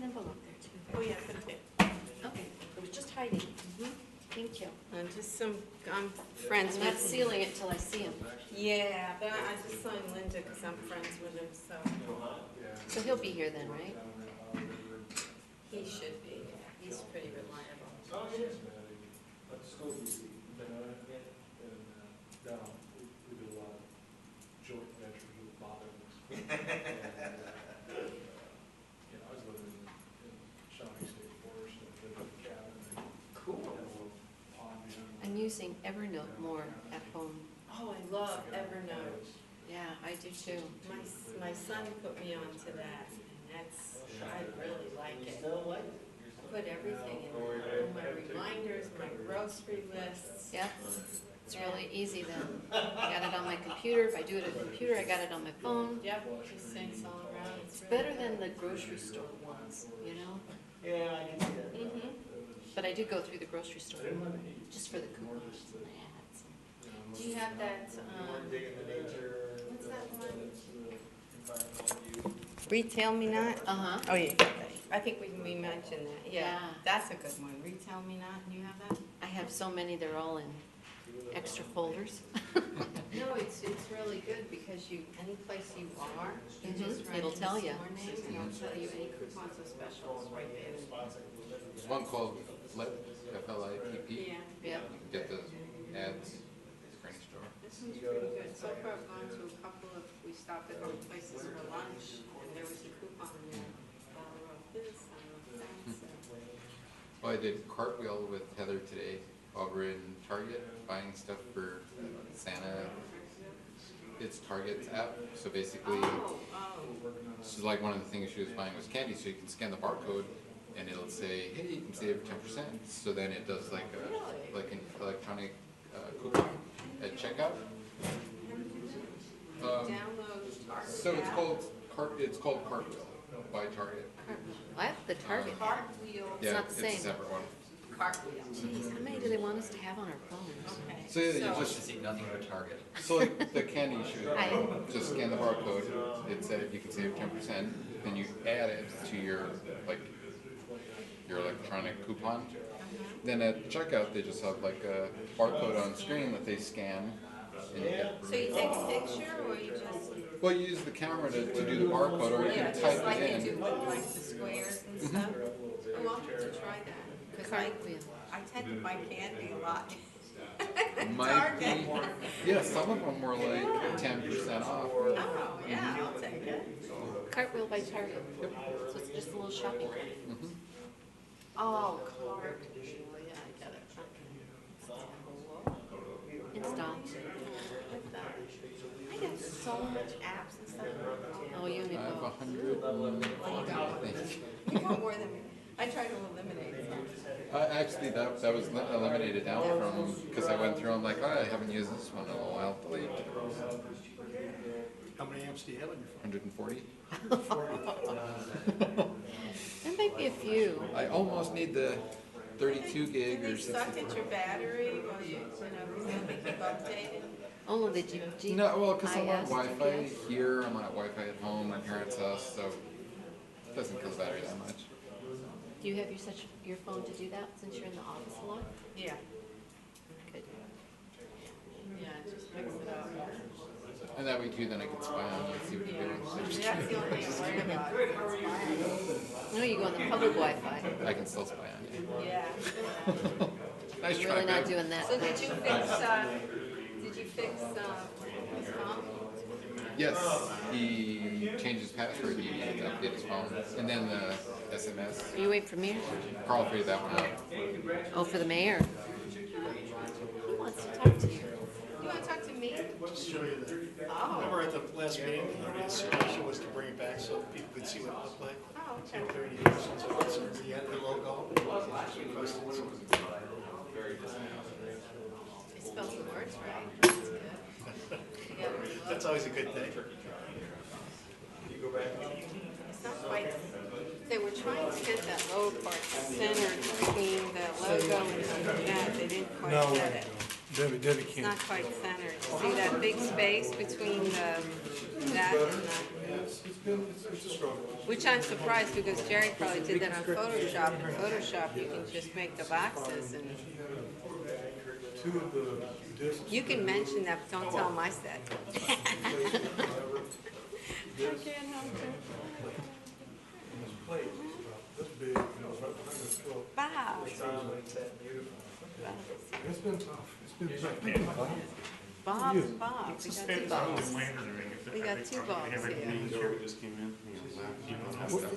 an envelope there too. Oh, yeah, good thing. Okay, it was just hiding. Thank you. Just some, I'm friends I'm not with. sealing it till I see him. Yeah, but I just signed Linda because I'm friends with him, so So he'll be here then, right? he should be. He's pretty reliable. We do a lot of joint ventures with Bob Evans. I was living in Shawnee State Forest, and lived in a cabin. Cool. Had a little pond behind I'm using Evernote more at home. Oh, I love Evernote. Yeah, I do too. My son put me onto that, and that's, I really like it. Put everything in there, my reminders, my grocery lists. Yeah, it's really easy then. I got it on my computer. If I do it on the computer, I got it on my phone. Yep, just syncs all around. It's better than the grocery store ones, you know? Yeah, I can see that. Mm-hmm. But I do go through the grocery store just for the coupons and the ads. Do you have that, Dig in the nature. what's that one? Environmental view. Retail Me Not? Uh-huh. Oh, yeah, I think we mentioned that, yeah. Yeah. That's a good one, Retail Me Not, you have that? I have so many, they're all in extra folders. No, it's really good because any place you are, you just write It'll in tell the ya. store name and it'll tell you any coupons or specials right there. There's one called Flip, F-L-I-P-P. Yeah, Yeah. You can get the ads for any store. this one's pretty good. So far, I've gone to a couple of, we stopped at other places for lunch and there was a coupon in there. Dollar off this, dollar off that, so. Well, I did cartwheel with Heather today over in Target, buying stuff for Santa. It's Target's app, so basically, Oh, so like one of the things she was buying was candy, so you can scan the barcode and it'll say, hey, you can save 10%. So then it does like an electronic coupon at checkout. download Target. So it's app. called Cartwheel by Target. What? The Target? Cartwheel. Yeah, not the it's same. a separate one. Cartwheel. Geez, how many do they want us to have on our phones? Okay. So yeah, you just See nothing but Target. so like the candy you should Hi. just scan the barcode. It said you can save 10%. Then you add it to your electronic coupon. Then at checkout, they just have like a barcode on screen that they scan. And you get, So you take a picture or you just, well, you use the camera to do the barcode, or you yeah, can just type like it you in. do with like the squares and stuff? Oh, I'll have to try that. Cause Cartwheel. I tend to buy candy a lot. Might be, Target. yeah, some of them were like 10% off. Oh, yeah, I'll take it. Cartwheel by Target. So it's just a little shopping cart. Mhm. Oh, Cartwheel, yeah, I get it. Install. I got so much apps and stuff. Oh, you need I have both. 100. I think. You got more than me. I try to eliminate some. Actually, that was eliminated down from, because I went through, I'm like, oh, I haven't used this one in a while, delete. How many amps do you have on your 140. There might be a few. I almost need the 32 gig Do or they suck at 64. your battery while you know, they keep updated? Oh, the G. No, well, because I'm on IS, Wi-Fi GPS. here, I'm on Wi-Fi at home, my parents' house, so it doesn't kill the battery that much. Do you have your phone to do that since you're in the office a lot? Yeah, Good. yeah, just mix it up. And that way too, then I can spy on you and see what you're doing. That's the only thing I'm worried about. It's No, you go on the public Wi-Fi. I can still spy on you. fine. Yeah. Nice I'm try, really not babe. doing that. So did you fix his phone? Yes, he changed his password, he needed to update his phone. And then the SMS, Are you waiting for me? Carl figured that one out. Oh, for the mayor. He wants to talk to you. You wanna talk to me? Just show you that. Oh, Remember at the last meeting, the suggestion was to bring it back so people could see what it looked like? oh, See okay. if there are any questions on it, so the logo. They spelled the words right. That's good. You gotta relook. That's always a good thing. It's not quite, they were trying to get that lower part centered between the logo and that, they didn't quite get it. Debbie It's can't. not quite centered. See that big space between that and the, It's a struggle. which I'm surprised because Jerry probably did that on Photoshop. In Photoshop, you can just make the boxes and Two of the discs. you can mention that, but don't tell him I said. I can't help it. This plate is about this big, and it was right behind the throat. Bob. It's been tough. It's been tough. Bob and Bob. We got two Bobs. We got two Bobs here.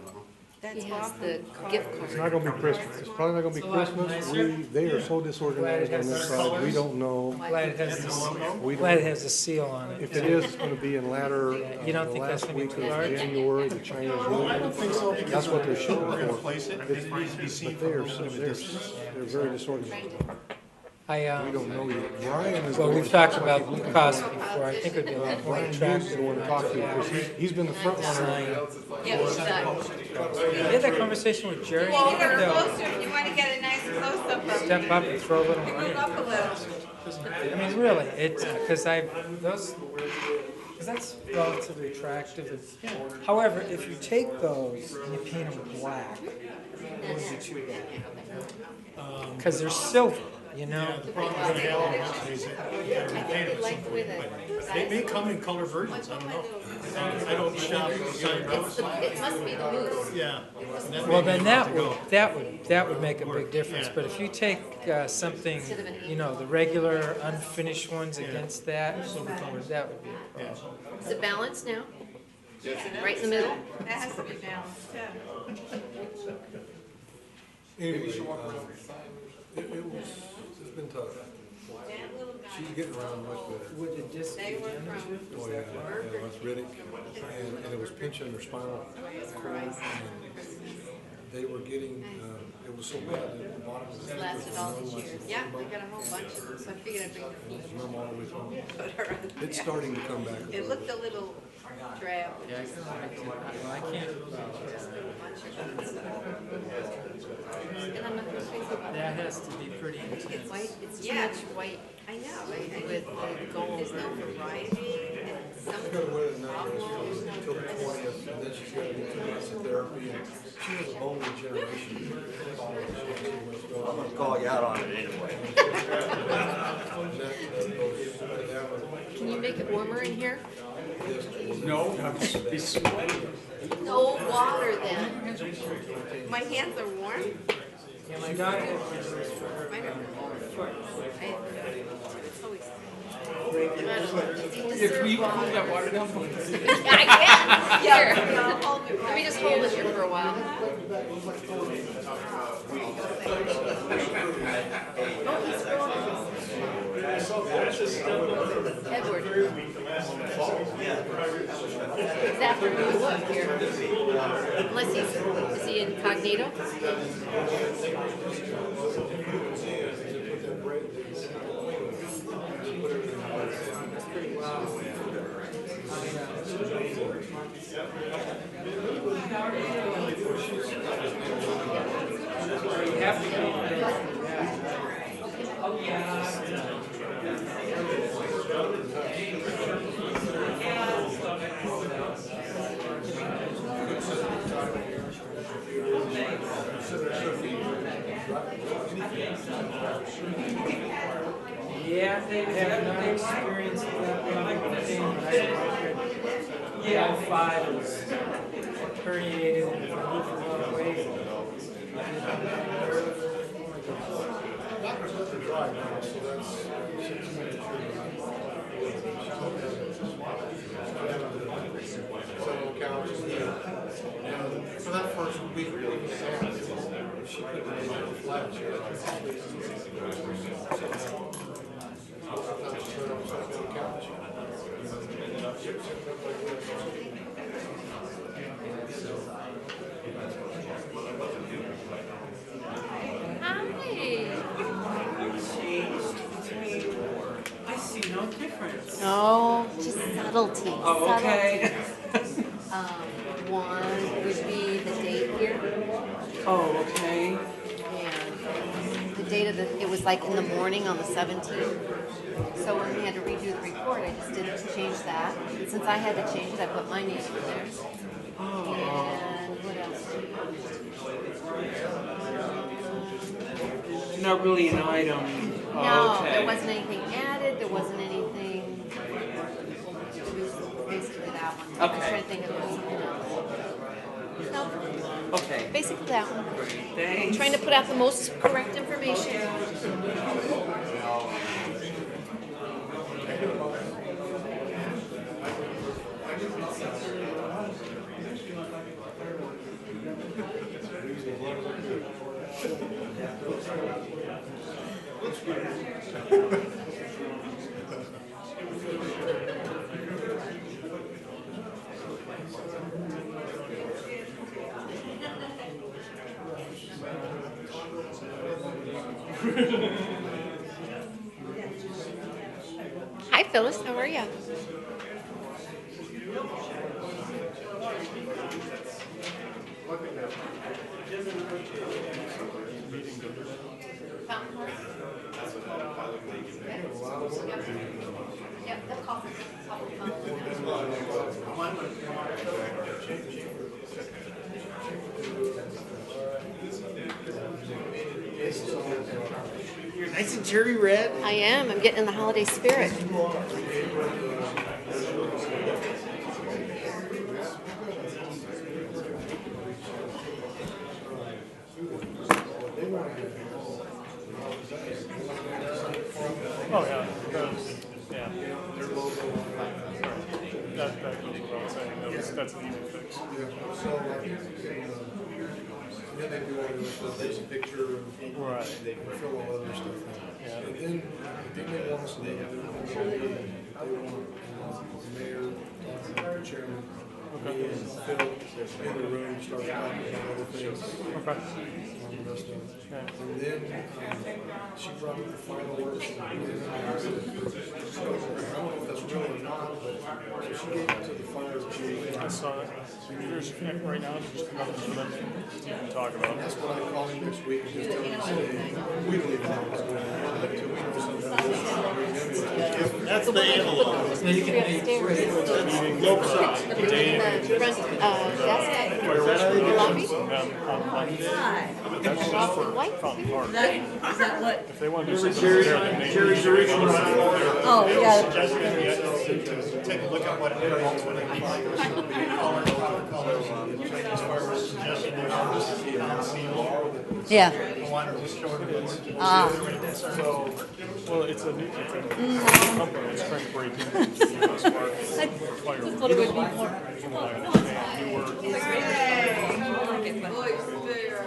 That's He has Bob. the gift It's card. not gonna be Christmas. It's probably not gonna be Christmas. They are so disorganized on this side. We don't know. Glad it has the, We glad it don't, has the seal on it. if it is, it's gonna be in latter, You don't the think that's last gonna be week too of large? January, the Chinese New Year. I don't think so, because That's what they're shooting we're gonna for. place it, and it needs to be seen But from they're, a little bit of distance. they're very disorganized. I, We don't know yet. Brian is. well, the we've one- talked about the cost before. I think it would be a lot more Brian Hughes is attractive. the one to talk to, because he's been the front runner. Yeah, he's got, You had that conversation with Jerry? Well, you got They'll closer. You want to get a nice close-up of him. step up and throw a little Move money. up a little. I mean, really, it's, because those, because that's relatively attractive. However, if you take those and you paint them black, those are too bad. Because they're silver, you know? The problem we're gonna have is that you gotta repaint it at some point, but they may come in color versions, I don't know. I don't shop design it's colors. the, it must be the moose. Yeah. and that Well, may then be that the way to would, go. that would make a big difference, Yeah. but if you take something, you know, the regular unfinished ones against that, that would be a problem. Is it balanced now? Right in the middle? That has to be balanced, too. Anyway, it's been tough. She's getting around much better. Would the disc They were from Oh, yeah, yeah, arthritic, and it was pinching her spinal. They were getting, it was so bad that the bottom of the head was Lasted all these numb, years. Yeah, we got a whole bunch of them, so I figured I'd bring it was numb all the way through. put her on there. It's starting to come back. a It little. looked a little drab. Yeah, I can't, And I'm not gonna say so. that has to be pretty It's intense. white, it's too Yeah. much white I know, with the gold. there's no variety, and some She's gotta wait another until the 20th, and then she's gotta get 2 months of therapy. And she has a bone regeneration. I'm gonna call you out on it anyway. Can you make it warmer in here? No, be sweaty. No water then. my hands are warm. Yeah, my daughter, Mine are warm. It's always. Can you hold that water down? I can, here. Let me just hold it here for a while. Oh, he's going. Edward. It's after we look here. Unless is he incognito? yeah, they have not experienced that level of pain, but I, all 5 is herniated and moved a lot of weight. Doctors let her dry now, so that's 6 minutes. Several couches. And for that first week, if she couldn't make it flat, she was Hi. I see no difference. No, just subtlety. Oh, okay. One would be the date here. Oh, okay. And the date of the, it was like in the morning on the 17th. So when we had to redo the report, I just didn't change that. Since I had to change it, I put my name in there. And what else? Not really an item. No, Okay. there wasn't anything added, there wasn't anything, it was basically that one. I'm Okay. trying to think of anything else. No, Okay. basically that one. Thanks. Trying to put out the most correct information. Hi Phyllis, how are you? Yep, the coffee. You're nice and cherry red. I am. I'm getting in the holiday spirit. Oh, yeah, yeah. That goes without saying, that's an easy fix. So, then they do all this, there's a picture, and Right. they can fill all other stuff in. Yeah. And then they want us, they want the mayor, the chairman, me and Phil in the room, start talking about other things. Okay. On the rest of it. Yeah. And then, she brought up the final works, and then I said, I don't know if that's real or not, but, so she gave it to the fire chief. I saw it. There's, right now, there's just nothing for them to even talk about. That's what I call him next week, and just tell him, say, we don't even know what's going on, but until we know something. That's the analog. Three upstairs. In the front desk, lobby. On Monday. But that's just Rock for and white. Fountain Park. Is that what? If they want to do something there, then they Jerry's original. Oh, yeah. Take a look at what it is when it Yeah. Well, it's a new company that's trying to break into the US market. I just thought it would be more. From what I understand, newer,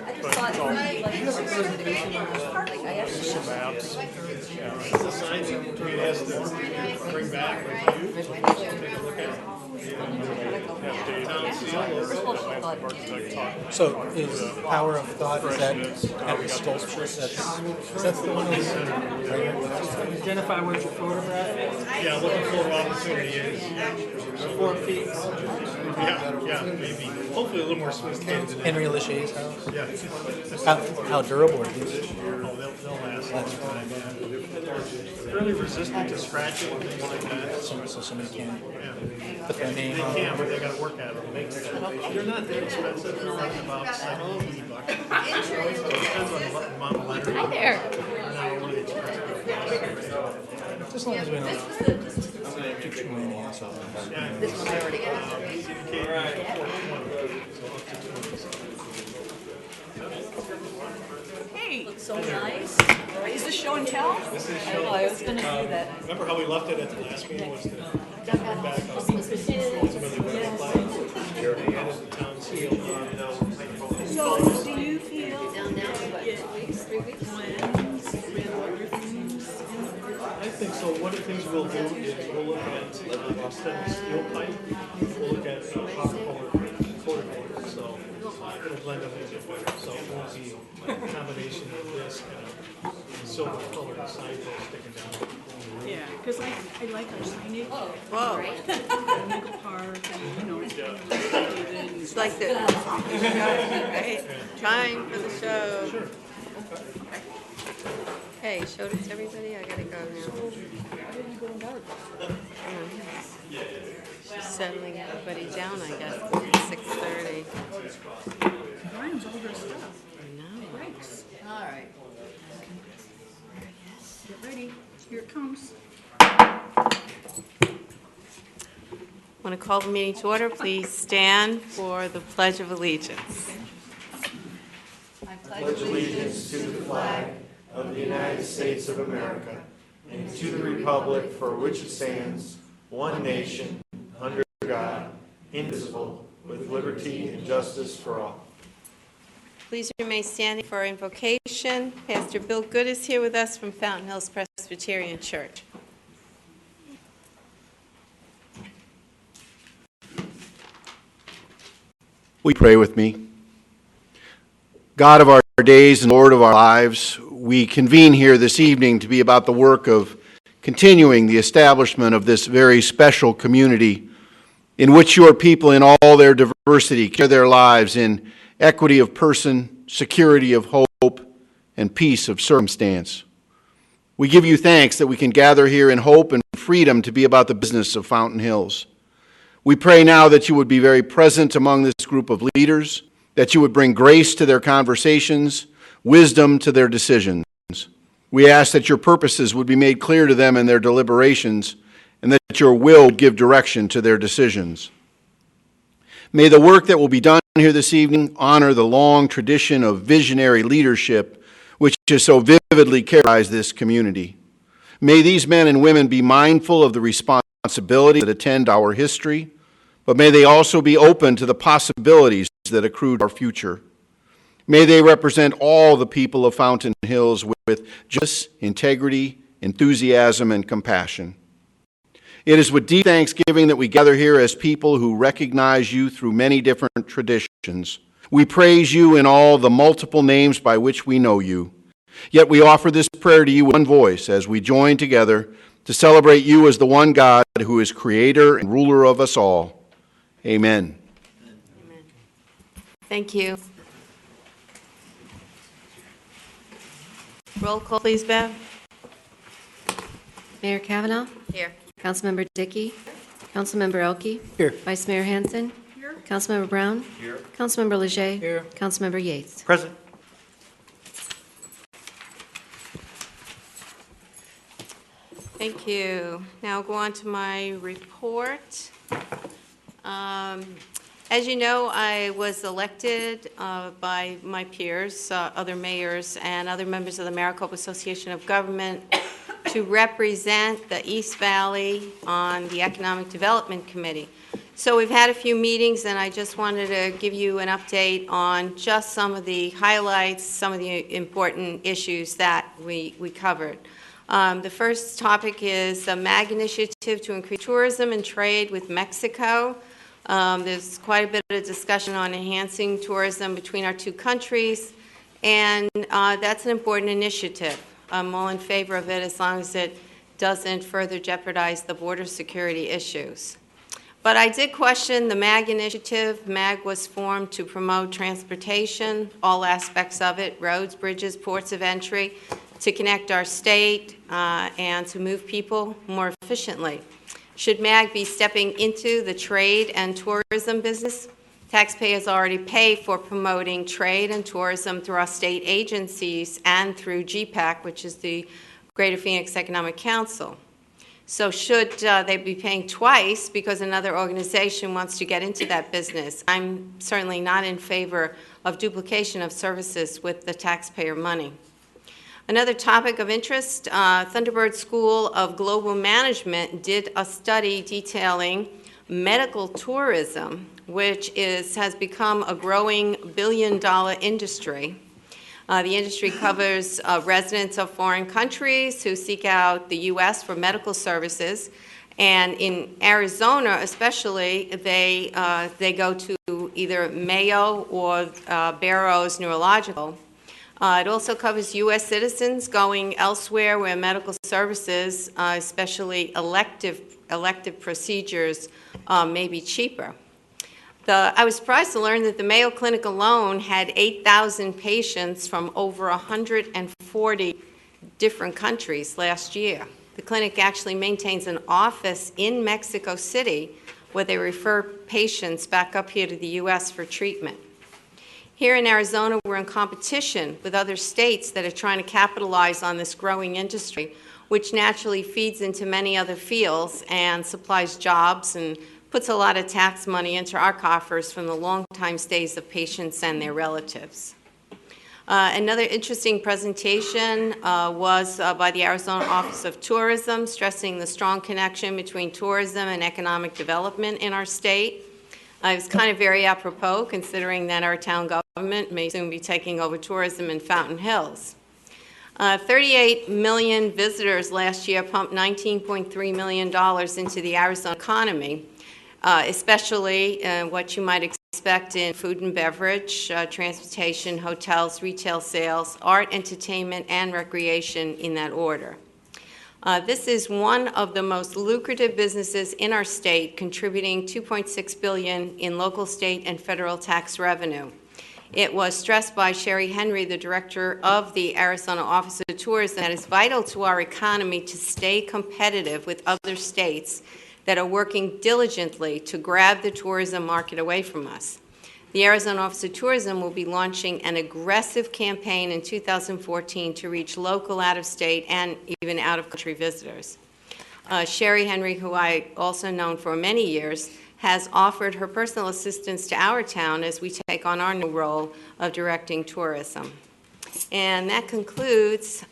I just thought it would be like a presentation on this part. Like I actually. some maps. Yeah. It's a sign that we has to bring back with you. Take a look at it. Have Dave, landscape architect, talk. So is Power of Thought, is that at the Stolz? That's the one over there. Identify what your photograph Yeah, looking for what opportunity is. is. 4 feet. Yeah, maybe. Hopefully a little more sophisticated than that. Henry Lachey's house? Yeah. How durable are these? Oh, they'll last a long time, yeah. Fairly resistant to scratching and things like that. So somebody can Yeah. put their name They on can, it. but they gotta work at it. They're not that expensive, they're like about $70-$80. So it depends on the amount of lettering. Hi there. They're not overly expensive. Just as long as we don't do too many assholes. This one I already got. Hey, looks so nice. Is this show and tell? This is Oh, I was gonna do that. Remember how we left it at the last meeting was to Dug bring out back the on Christmas trees. ultimately what it looked like. They added the town seal, So, do you feel Down now, what, 2 weeks, 3 weeks? I think so. One of the things we'll do is we'll look at, instead of steel pipe, we'll look at copper color coated paper, so it'll blend up a little bit better. So it won't be a combination of this and a silver colored side post sticking down. Yeah, because I like our signage. Whoa. Nickel Park, and, you know, it's kind of like It's like the, right? Time for the show. Sure. Okay, showed it to everybody? I gotta go now. She's settling everybody down, I guess. It's 6:30. Brian's all dressed up. I know. Thanks. All right. Get ready. Here it comes. Want to call the meeting to order? Please stand for the Pledge of Allegiance. I pledge allegiance to the flag of the United States of America and to the republic for which it stands, one nation, under God, indivisible, with liberty and justice for all. Please remain standing for invocation. Pastor Bill Good is here with us from Fountain Hills Presbyterian Church. Will you pray with me? God of our days and Lord of our lives, we convene here this evening to be about the work of continuing the establishment of this very special community in which your people in all their diversity care their lives in equity of person, security of hope, and peace of circumstance. We give you thanks that we can gather here in hope and freedom to be about the business of Fountain Hills. We pray now that you would be very present among this group of leaders, that you would bring grace to their conversations, wisdom to their decisions. We ask that your purposes would be made clear to them in their deliberations, and that your will would give direction to their decisions. May the work that will be done here this evening honor the long tradition of visionary leadership which has so vividly characterized this community. May these men and women be mindful of the responsibilities that attend our history, but may they also be open to the possibilities that accrue to our future. May they represent all the people of Fountain Hills with justice, integrity, enthusiasm, and compassion. It is with deep thanksgiving that we gather here as people who recognize you through many different traditions. We praise you in all the multiple names by which we know you. Yet we offer this prayer to you with one voice as we join together to celebrate you as the one God who is creator and ruler of us all. Amen. Amen. Thank you. Roll call, please, Bev. Mayor Kavanaugh, Here. Councilmember Dickey, Councilmember Elke, Here. Vice Mayor Hanson, Here. Councilmember Brown, Here. Councilmember Leger, Here. Councilmember Yates. Present. Thank you. Now go on to my report. As you know, I was elected by my peers, other mayors, and other members of the Maricopa Association of Government to represent the East Valley on the Economic Development Committee. So we've had a few meetings, and I just wanted to give you an update on just some of the highlights, some of the important issues that we covered. The first topic is the MAG initiative to increase tourism and trade with Mexico. There's quite a bit of discussion on enhancing tourism between our two countries, and that's an important initiative. I'm all in favor of it as long as it doesn't further jeopardize the border security issues. But I did question the MAG initiative. MAG was formed to promote transportation, all aspects of it, roads, bridges, ports of entry, to connect our state and to move people more efficiently. Should MAG be stepping into the trade and tourism business? Taxpayers already pay for promoting trade and tourism through our state agencies and through GPAC, which is the Greater Phoenix Economic Council. So should they be paying twice because another organization wants to get into that business? I'm certainly not in favor of duplication of services with the taxpayer money. Another topic of interest, Thunderbird School of Global Management did a study detailing medical tourism, which has become a growing billion-dollar industry. The industry covers residents of foreign countries who seek out the U.S. for medical services. And in Arizona especially, they go to either Mayo or Barrows Neurological. It also covers U.S. citizens going elsewhere where medical services, especially elective procedures, may be cheaper. I was surprised to learn that the Mayo Clinic alone had 8,000 patients from over 140 different countries last year. The clinic actually maintains an office in Mexico City where they refer patients back up here to the U.S. for treatment. Here in Arizona, we're in competition with other states that are trying to capitalize on this growing industry, which naturally feeds into many other fields and supplies jobs and puts a lot of tax money into our coffers from the long-time stays of patients and their relatives. Another interesting presentation was by the Arizona Office of Tourism, stressing the strong connection between tourism and economic development in our state. It was kind of very apropos, considering that our town government may soon be taking over tourism in Fountain Hills. 38 million visitors last year pumped $19.3 million into the Arizona economy, especially what you might expect in food and beverage, transportation, hotels, retail sales, art, entertainment, and recreation in that order. This is one of the most lucrative businesses in our state, contributing $2.6 billion in local, state, and federal tax revenue. It was stressed by Sherry Henry, the director of the Arizona Office of Tourism, that it's vital to our economy to stay competitive with other states that are working diligently to grab the tourism market away from us. The Arizona Office of Tourism will be launching an aggressive campaign in 2014 to reach local, out-of-state, and even out-of-country visitors. Sherry Henry, who I also known for many years, has offered her personal assistance to our town as we take on our new role of directing tourism. And that concludes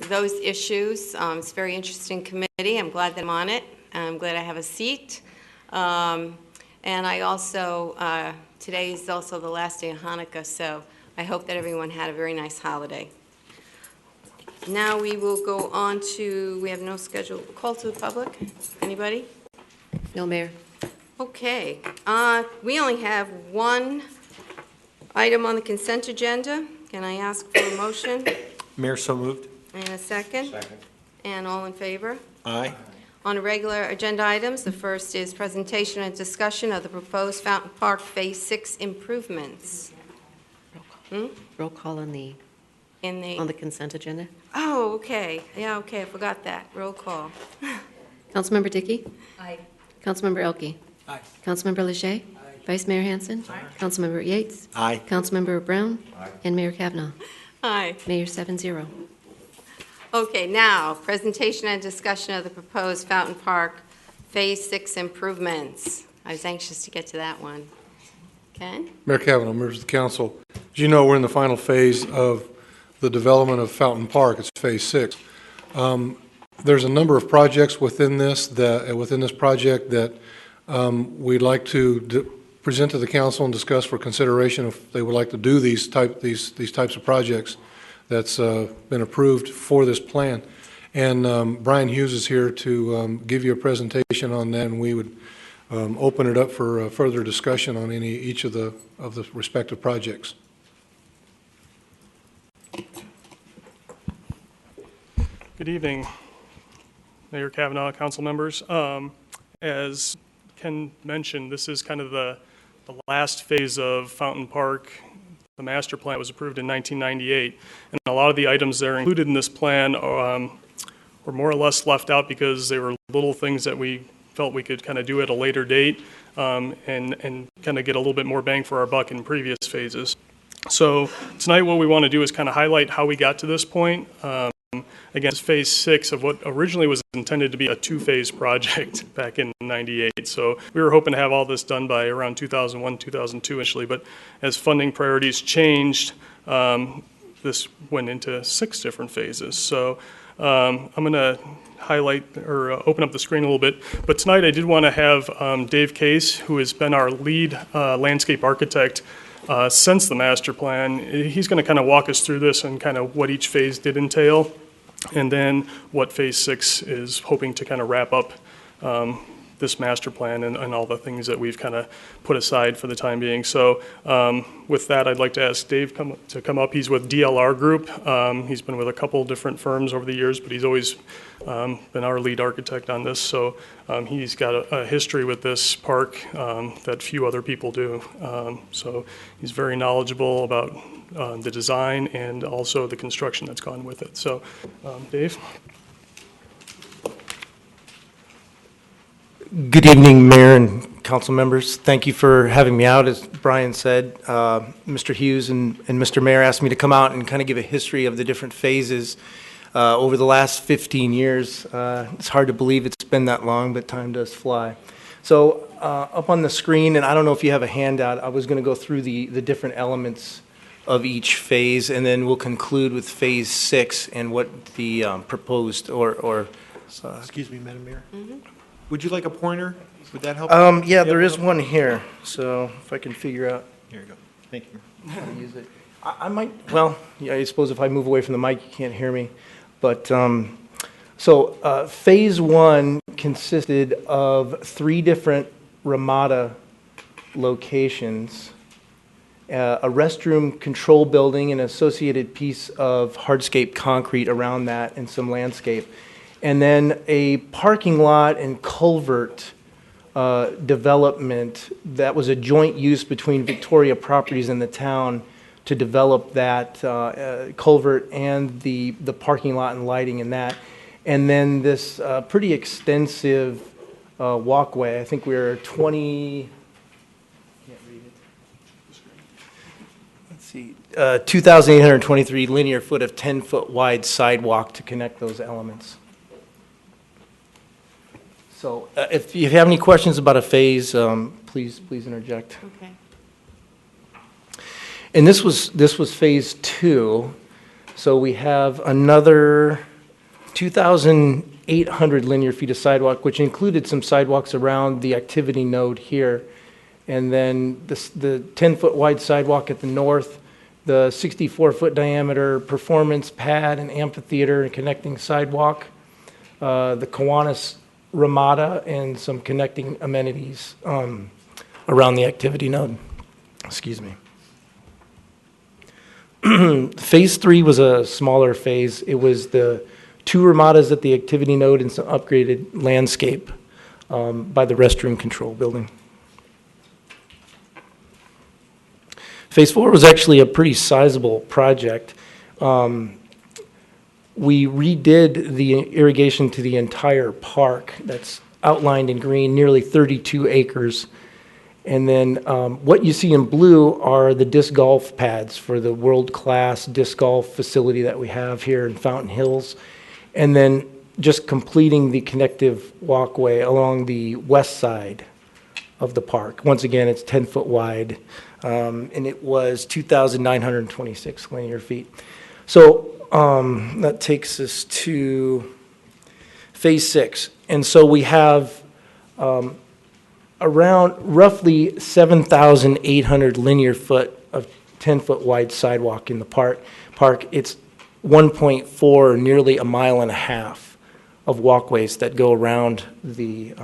those issues. It's a very interesting committee. I'm glad that I'm on it. I'm glad I have a seat. And I also, today is also the last day of Hanukkah, so I hope that everyone had a very nice holiday. Now we will go on to, we have no scheduled call to the public. Anybody? No, Mayor. Okay. We only have one item on the consent agenda. Can I ask for a motion? Mayor, so moved. And a second? Second. And all in favor? Aye. On regular agenda items, the first is presentation and discussion of the proposed Fountain Park Phase 6 improvements. Roll call on the In the, consent agenda. oh, okay. Yeah, okay, I forgot that. Roll call. Councilmember Dickey? Aye. Councilmember Elke? Aye. Councilmember Leger? Vice Mayor Hanson? Councilmember Yates? Aye. Councilmember Brown? And Mayor Kavanaugh. Aye. Mayor 7-0. Okay, now, presentation and discussion of the proposed Fountain Park Phase 6 improvements. I was anxious to get to that one. Ken? Mayor Kavanaugh, members of the council, as you know, we're in the final phase of the development of Fountain Park. It's Phase 6. There's a number of projects within this project that we'd like to present to the council and discuss for consideration if they would like to do these types of projects that's been approved for this plan. And Brian Hughes is here to give you a presentation on that, and we would open it up for further discussion on each of the respective projects. Good evening, Mayor Kavanaugh, council members. As Ken mentioned, this is kind of the last phase of Fountain Park. The master plan was approved in 1998, and a lot of the items that are included in this plan were more or less left out because they were little things that we felt we could kind of do at a later date and kind of get a little bit more bang for our buck in previous phases. So tonight what we want to do is kind of highlight how we got to this point. Again, it's Phase 6 of what originally was intended to be a two-phase project back in '98. So we were hoping to have all this done by around 2001, 2002 initially, but as funding priorities changed, this went into 6 different phases. So I'm going to highlight or open up the screen a little bit, but tonight I did want to have Dave Case, who has been our lead landscape architect since the master plan. He's going to kind of walk us through this and kind of what each phase did entail, and then what Phase 6 is hoping to kind of wrap up this master plan and all the things that we've kind of put aside for the time being. So with that, I'd like to ask Dave to come up. He's with DLR Group. He's been with a couple different firms over the years, but he's always been our lead architect on this. So he's got a history with this park that few other people do. So he's very knowledgeable about the design and also the construction that's gone with it. So Dave? Good evening, Mayor and council members. Thank you for having me out. As Brian said, Mr. Hughes and Mr. Mayor asked me to come out and kind of give a history of the different phases over the last 15 years. It's hard to believe it's been that long, but time does fly. So up on the screen, and I don't know if you have a handout, I was going to go through the different elements of each phase, and then we'll conclude with phase 6 and what the proposed or Excuse me, Madam Mayor. Would you like a pointer? Would that help? yeah, there is one here, so if I can figure out Here you go. Thank you. how to use it. I might, well, yeah, I suppose if I move away from the mic, you can't hear me. But, so phase 1 consisted of 3 different Ramada locations, a restroom control building, an associated piece of hardscape concrete around that, and some landscape. And then a parking lot and culvert development that was a joint use between Victoria Properties and the town to develop that culvert and the parking lot and lighting in that. And then this pretty extensive walkway. I think we're 20, can't read it. Let's see, 2,823 linear foot of 10-foot wide sidewalk to connect those elements. So if you have any questions about a phase, please interject. Okay. And this was phase 2. So we have another 2,800 linear feet of sidewalk, which included some sidewalks around the activity node here. And then the 10-foot wide sidewalk at the north, the 64-foot diameter performance pad and amphitheater and connecting sidewalk, the Kiwanis Ramada, and some connecting amenities around the activity node. Excuse me. Phase 3 was a smaller phase. It was the 2 Ramadas at the activity node and some upgraded landscape by the restroom control building. Phase 4 was actually a pretty sizable project. We redid the irrigation to the entire park that's outlined in green, nearly 32 acres. And then what you see in blue are the disc golf pads for the world-class disc golf facility that we have here in Fountain Hills. And then just completing the connective walkway along the west side of the park. Once again, it's 10-foot wide, and it was 2,926 linear feet. So that takes us to phase 6. And so we have around roughly 7,800 linear foot of 10-foot wide sidewalk in the park. It's 1.4, nearly a mile and a half of walkways that go around the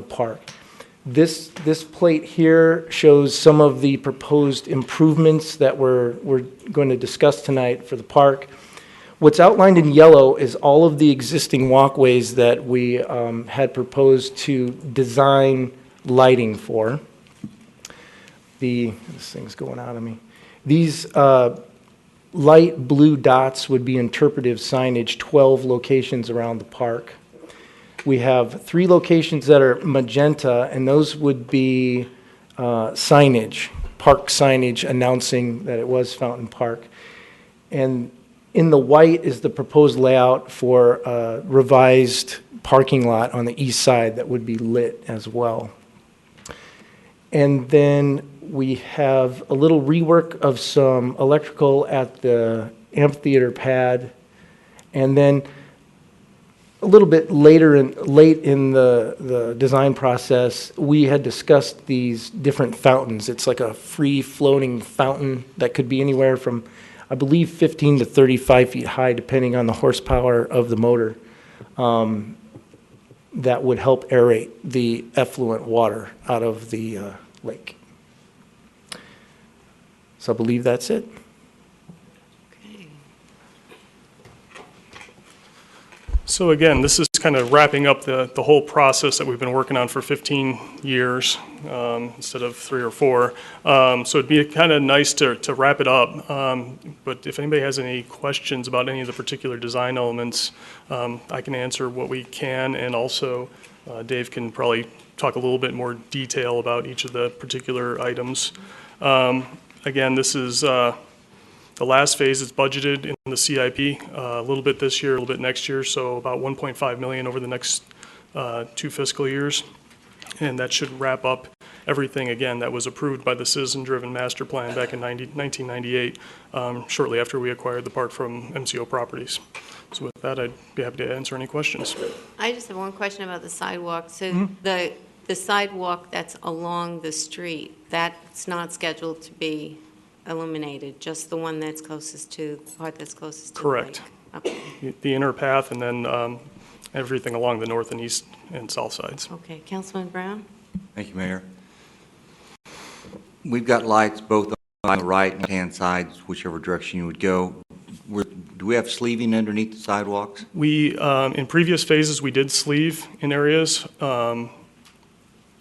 park. This plate here shows some of the proposed improvements that we're going to discuss tonight for the park. What's outlined in yellow is all of the existing walkways that we had proposed to design lighting for. This thing's going out of me. These light blue dots would be interpretive signage, 12 locations around the park. We have 3 locations that are magenta, and those would be signage, park signage announcing that it was Fountain Park. And in the white is the proposed layout for a revised parking lot on the east side that would be lit as well. And then we have a little rework of some electrical at the amphitheater pad. And then a little bit late in the design process, we had discussed these different fountains. It's like a free floating fountain that could be anywhere from, I believe, 15 to 35 feet high, depending on the horsepower of the motor. that would help aerate the effluent water out of the lake. So I believe that's it. So again, this is kind of wrapping up the whole process that we've been working on for 15 years instead of 3 or 4. So it'd be kind of nice to wrap it up. But if anybody has any questions about any of the particular design elements, I can answer what we can, and also Dave can probably talk a little bit more detail about each of the particular items. Again, this is the last phase is budgeted in the CIP, a little bit this year, a little bit next year, so about 1.5 million over the next 2 fiscal years. And that should wrap up everything, again, that was approved by the Citizen-Driven Master Plan back in 1998, shortly after we acquired the park from MCO Properties. So with that, I'd be happy to answer any questions. I just have one question about the sidewalk. So the sidewalk that's along the street, that's not scheduled to be illuminated, just the one that's closest to, the part that's closest to Correct. the lake? Okay. The inner path, and then everything along the north and east and south sides. Okay, Councilman Brown? Thank you, Mayor. We've got lights both on the right and hand sides, whichever direction you would go. Do we have sleeving underneath the sidewalks? We, in previous phases, we did sleeve in areas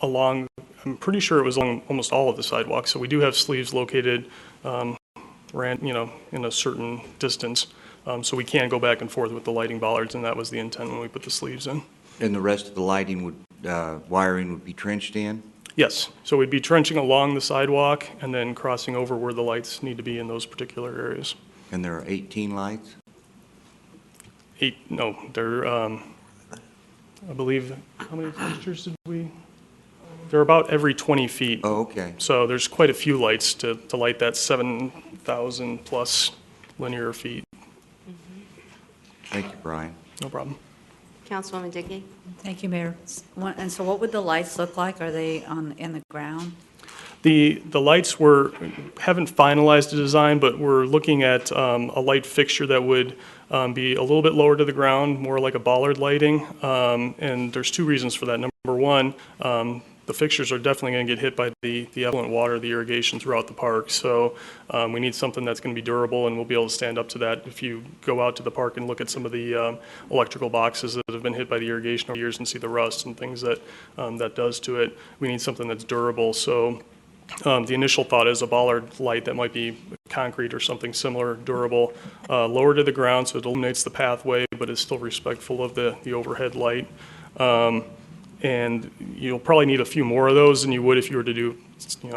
along, I'm pretty sure it was along almost all of the sidewalks, so we do have sleeves located, in a certain distance. So we can go back and forth with the lighting bollards, and that was the intent when we put the sleeves in. And the rest of the lighting would, wiring would be trenched in? Yes, so we'd be trenching along the sidewalk and then crossing over where the lights need to be in those particular areas. And there are 18 lights? They're, I believe, how many fixtures did we? They're about every 20 feet. Oh, okay. So there's quite a few lights to light that 7,000 plus linear feet. Thank you, Brian. No problem. Councilwoman Dickey? Thank you, Mayor. And so what would the lights look like? Are they in the ground? The lights haven't finalized the design, but we're looking at a light fixture that would be a little bit lower to the ground, more like a bollard lighting. And there's 2 reasons for that. Number one, the fixtures are definitely going to get hit by the effluent water, the irrigation throughout the park. So we need something that's going to be durable, and we'll be able to stand up to that. If you go out to the park and look at some of the electrical boxes that have been hit by the irrigation over the years and see the rust and things that that does to it, we need something that's durable. So the initial thought is a bollard light that might be concrete or something similar, durable, lower to the ground so it illuminates the pathway, but is still respectful of the overhead light. And you'll probably need a few more of those than you would if you were to do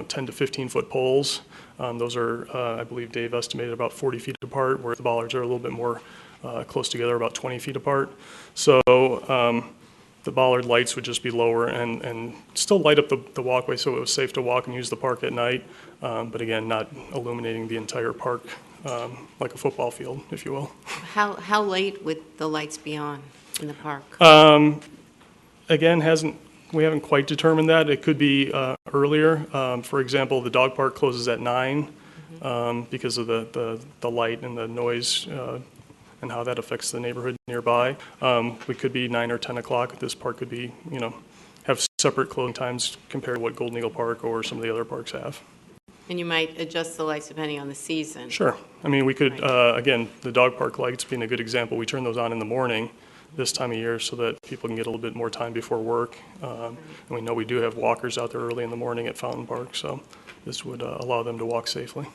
10 to 15 foot poles. Those are, I believe Dave estimated, about 40 feet apart, where the bollards are a little bit more close together, about 20 feet apart. So the bollard lights would just be lower and still light up the walkway so it was safe to walk and use the park at night, but again, not illuminating the entire park like a football field, if you will. How late would the lights be on in the park? Again, we haven't quite determined that. It could be earlier. For example, the dog park closes at 9 because of the light and the noise and how that affects the neighborhood nearby. We could be 9 or 10 o'clock. This park could be, have separate closing times compared to what Golden Eagle Park or some of the other parks have. And you might adjust the lights depending on the season. Sure. I mean, we could, again, the dog park lights being a good example, we turn those on in the morning this time of year so that people can get a little bit more time before work. And we know we do have walkers out there early in the morning at Fountain Park, so this would allow them to walk safely.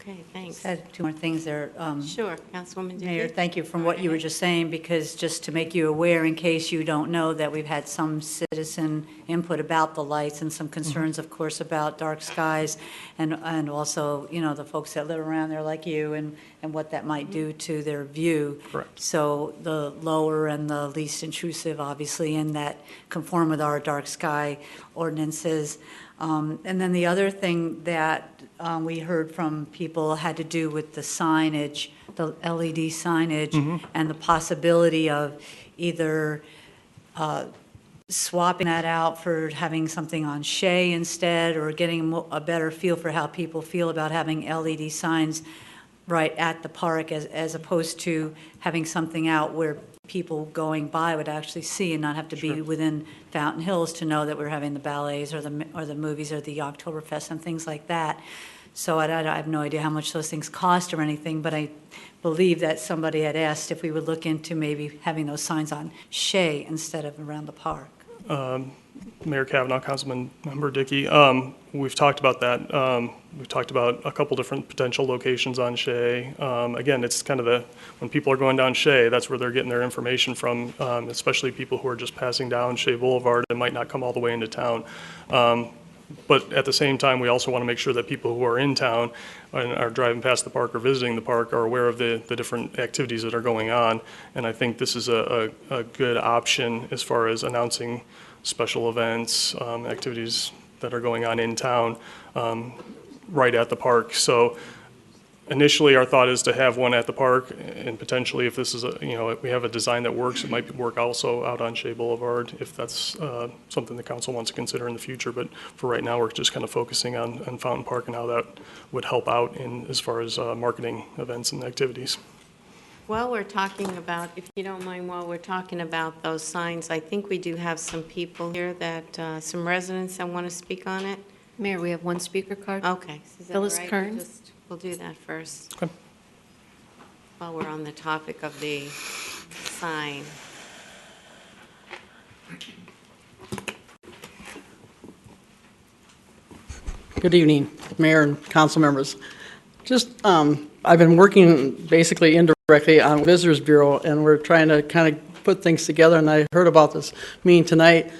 Okay, thanks. I had 2 more things there. Sure, Councilwoman Dickey. Mayor, thank you from what you were just saying, because just to make you aware, in case you don't know, that we've had some citizen input about the lights and some concerns, of course, about dark skies, and also, the folks that live around there like you, and what that might do to their view. Correct. So the lower and the least intrusive, obviously, and that conform with our dark sky ordinances. And then the other thing that we heard from people had to do with the signage, the LED signage, and the possibility of either swapping that out for having something on Shea instead, or getting a better feel for how people feel about having LED signs right at the park as opposed to having something out where people going by would actually see and not have to be within Fountain Hills to know that we're having the ballets or the movies or the Oktoberfest and things like that. So I have no idea how much those things cost or anything, but I believe that somebody had asked if we would look into maybe having those signs on Shea instead of around the park. Mayor Kavanaugh, Councilman Member Dickey, we've talked about that. We've talked about a couple different potential locations on Shea. Again, it's kind of when people are going down Shea, that's where they're getting their information from, especially people who are just passing down Shea Boulevard and might not come all the way into town. But at the same time, we also want to make sure that people who are in town and are driving past the park or visiting the park are aware of the different activities that are going on. And I think this is a good option as far as announcing special events, activities that are going on in town right at the park. So initially, our thought is to have one at the park, and potentially, if this is if we have a design that works, it might work also out on Shea Boulevard, if that's something the council wants to consider in the future. But for right now, we're just kind of focusing on Fountain Park and how that would help out in as far as marketing events and activities. While we're talking about, if you don't mind, while we're talking about those signs, I think we do have some people here that, some residents that want to speak on it. Mayor, we have one speaker card. Okay. Is that Phyllis right? Kern. We'll do that first. Okay. While we're on the topic of the sign. Good evening, Mayor and council members. Just, I've been working basically indirectly on Visitors Bureau, and we're trying to kind of put things together, and I heard about this meeting tonight.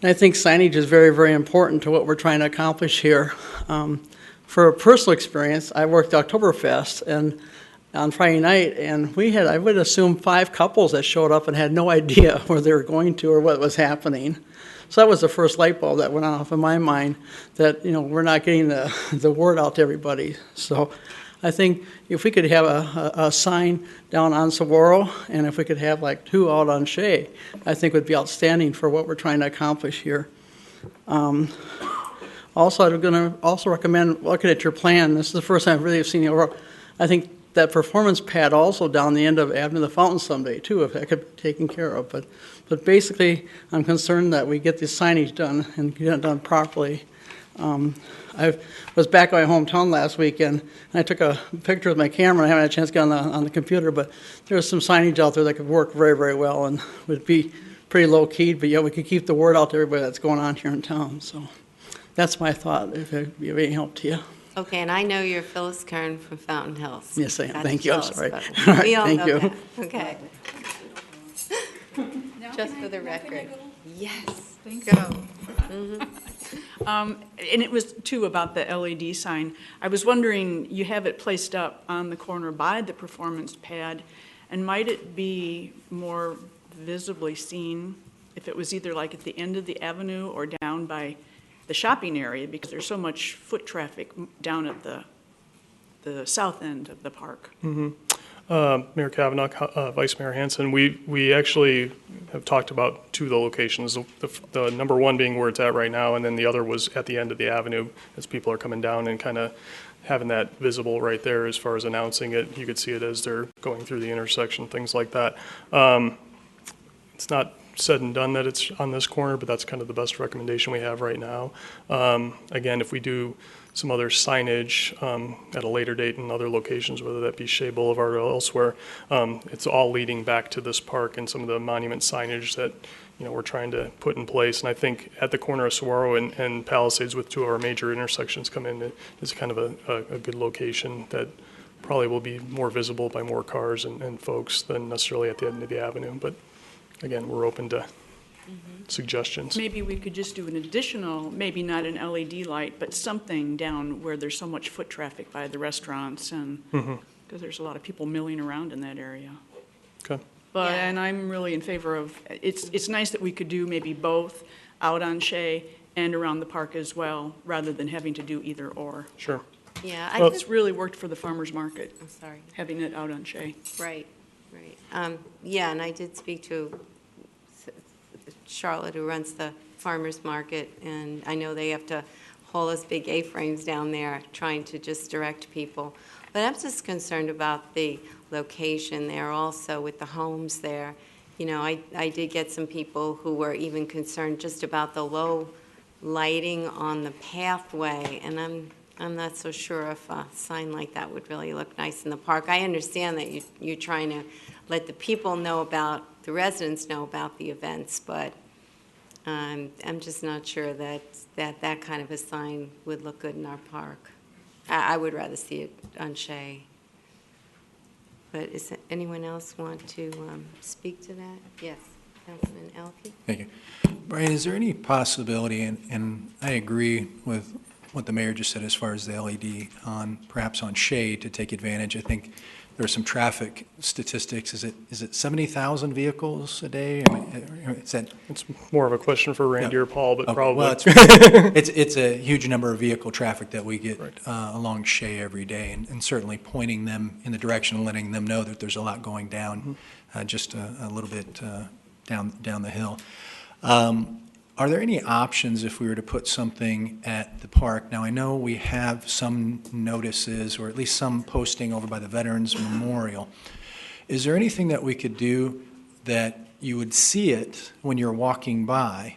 And I think signage is very, very important to what we're trying to accomplish here. For a personal experience, I worked Oktoberfest and on Friday night, and we had, I would assume, 5 couples that showed up and had no idea where they were going to or what was happening. So that was the first light bulb that went off in my mind that, we're not getting the word out to everybody. So I think if we could have a sign down on Saguaro, and if we could have like 2 out on Shea, I think would be outstanding for what we're trying to accomplish here. Also, I'm going to also recommend looking at your plan. This is the first time I've really seen it. I think that performance pad also down the end of Avenue of the Fountain someday too, if that could be taken care of. But basically, I'm concerned that we get this signage done and get it done properly. I was back in my hometown last weekend, and I took a picture with my camera. I haven't had a chance to get on the computer, but there's some signage out there that could work very, very well and would be pretty low-keyed, but yet we could keep the word out to everybody that's going on here in town. So that's my thought, if it would be of any help to you. Okay, and I know you're Phyllis Kern from Fountain Hills. Yes, I am. That's Thank you. I'm Phyllis, sorry. but All right, we all thank know you. that. Okay. Just for the record. Yes. Thank Go. you. And it was too about the LED sign. I was wondering, you have it placed up on the corner by the performance pad, and might it be more visibly seen if it was either like at the end of the avenue or down by the shopping area, because there's so much foot traffic down at the south end of the park? Mm-hmm. Mayor Kavanaugh, Vice Mayor Hanson, we actually have talked about 2 of the locations, the number one being where it's at right now, and then the other was at the end of the avenue as people are coming down and kind of having that visible right there as far as announcing it. You could see it as they're going through the intersection, things like that. It's not said and done that it's on this corner, but that's kind of the best recommendation we have right now. Again, if we do some other signage at a later date in other locations, whether that be Shea Boulevard or elsewhere, it's all leading back to this park and some of the monument signage that we're trying to put in place. And I think at the corner of Saguaro and Palisades, with 2 of our major intersections come in, it's kind of a good location that probably will be more visible by more cars and folks than necessarily at the end of the avenue. But again, we're open to suggestions. Maybe we could just do an additional, maybe not an LED light, but something down where there's so much foot traffic by the restaurants, and because there's a lot of people milling around in that area. Okay. But and I'm really in favor of, it's nice that we could do maybe both out on Shea and around the park as well, rather than having to do either or. Sure. Yeah, It's really worked for the farmers market. I'm sorry. Having it out on Shea. Right. Yeah, and I did speak to Charlotte, who runs the farmers market, and I know they have to haul those big A-frames down there trying to just direct people. But I'm just concerned about the location there also with the homes there. You know, I did get some people who were even concerned just about the low lighting on the pathway, and I'm not so sure if a sign like that would really look nice in the park. I understand that you're trying to let the people know about, the residents know about the events, but I'm just not sure that kind of a sign would look good in our park. I would rather see it on Shea. But is anyone else want to speak to that? Yes, Councilman Elke? Thank you. Brian, is there any possibility, and I agree with what the mayor just said as far as the LED perhaps on Shea to take advantage. I think there are some traffic statistics. Is it 70,000 vehicles a day? I mean, It's more of a question for Randy or Paul, but okay, probably. well, it's a huge number of vehicle traffic that we get along Shea every day, and certainly pointing them in the direction and letting them know that there's a lot going down, just a little bit down the hill. Are there any options if we were to put something at the park? Now, I know we have some notices, or at least some posting over by the Veterans Memorial. Is there anything that we could do that you would see it when you're walking by,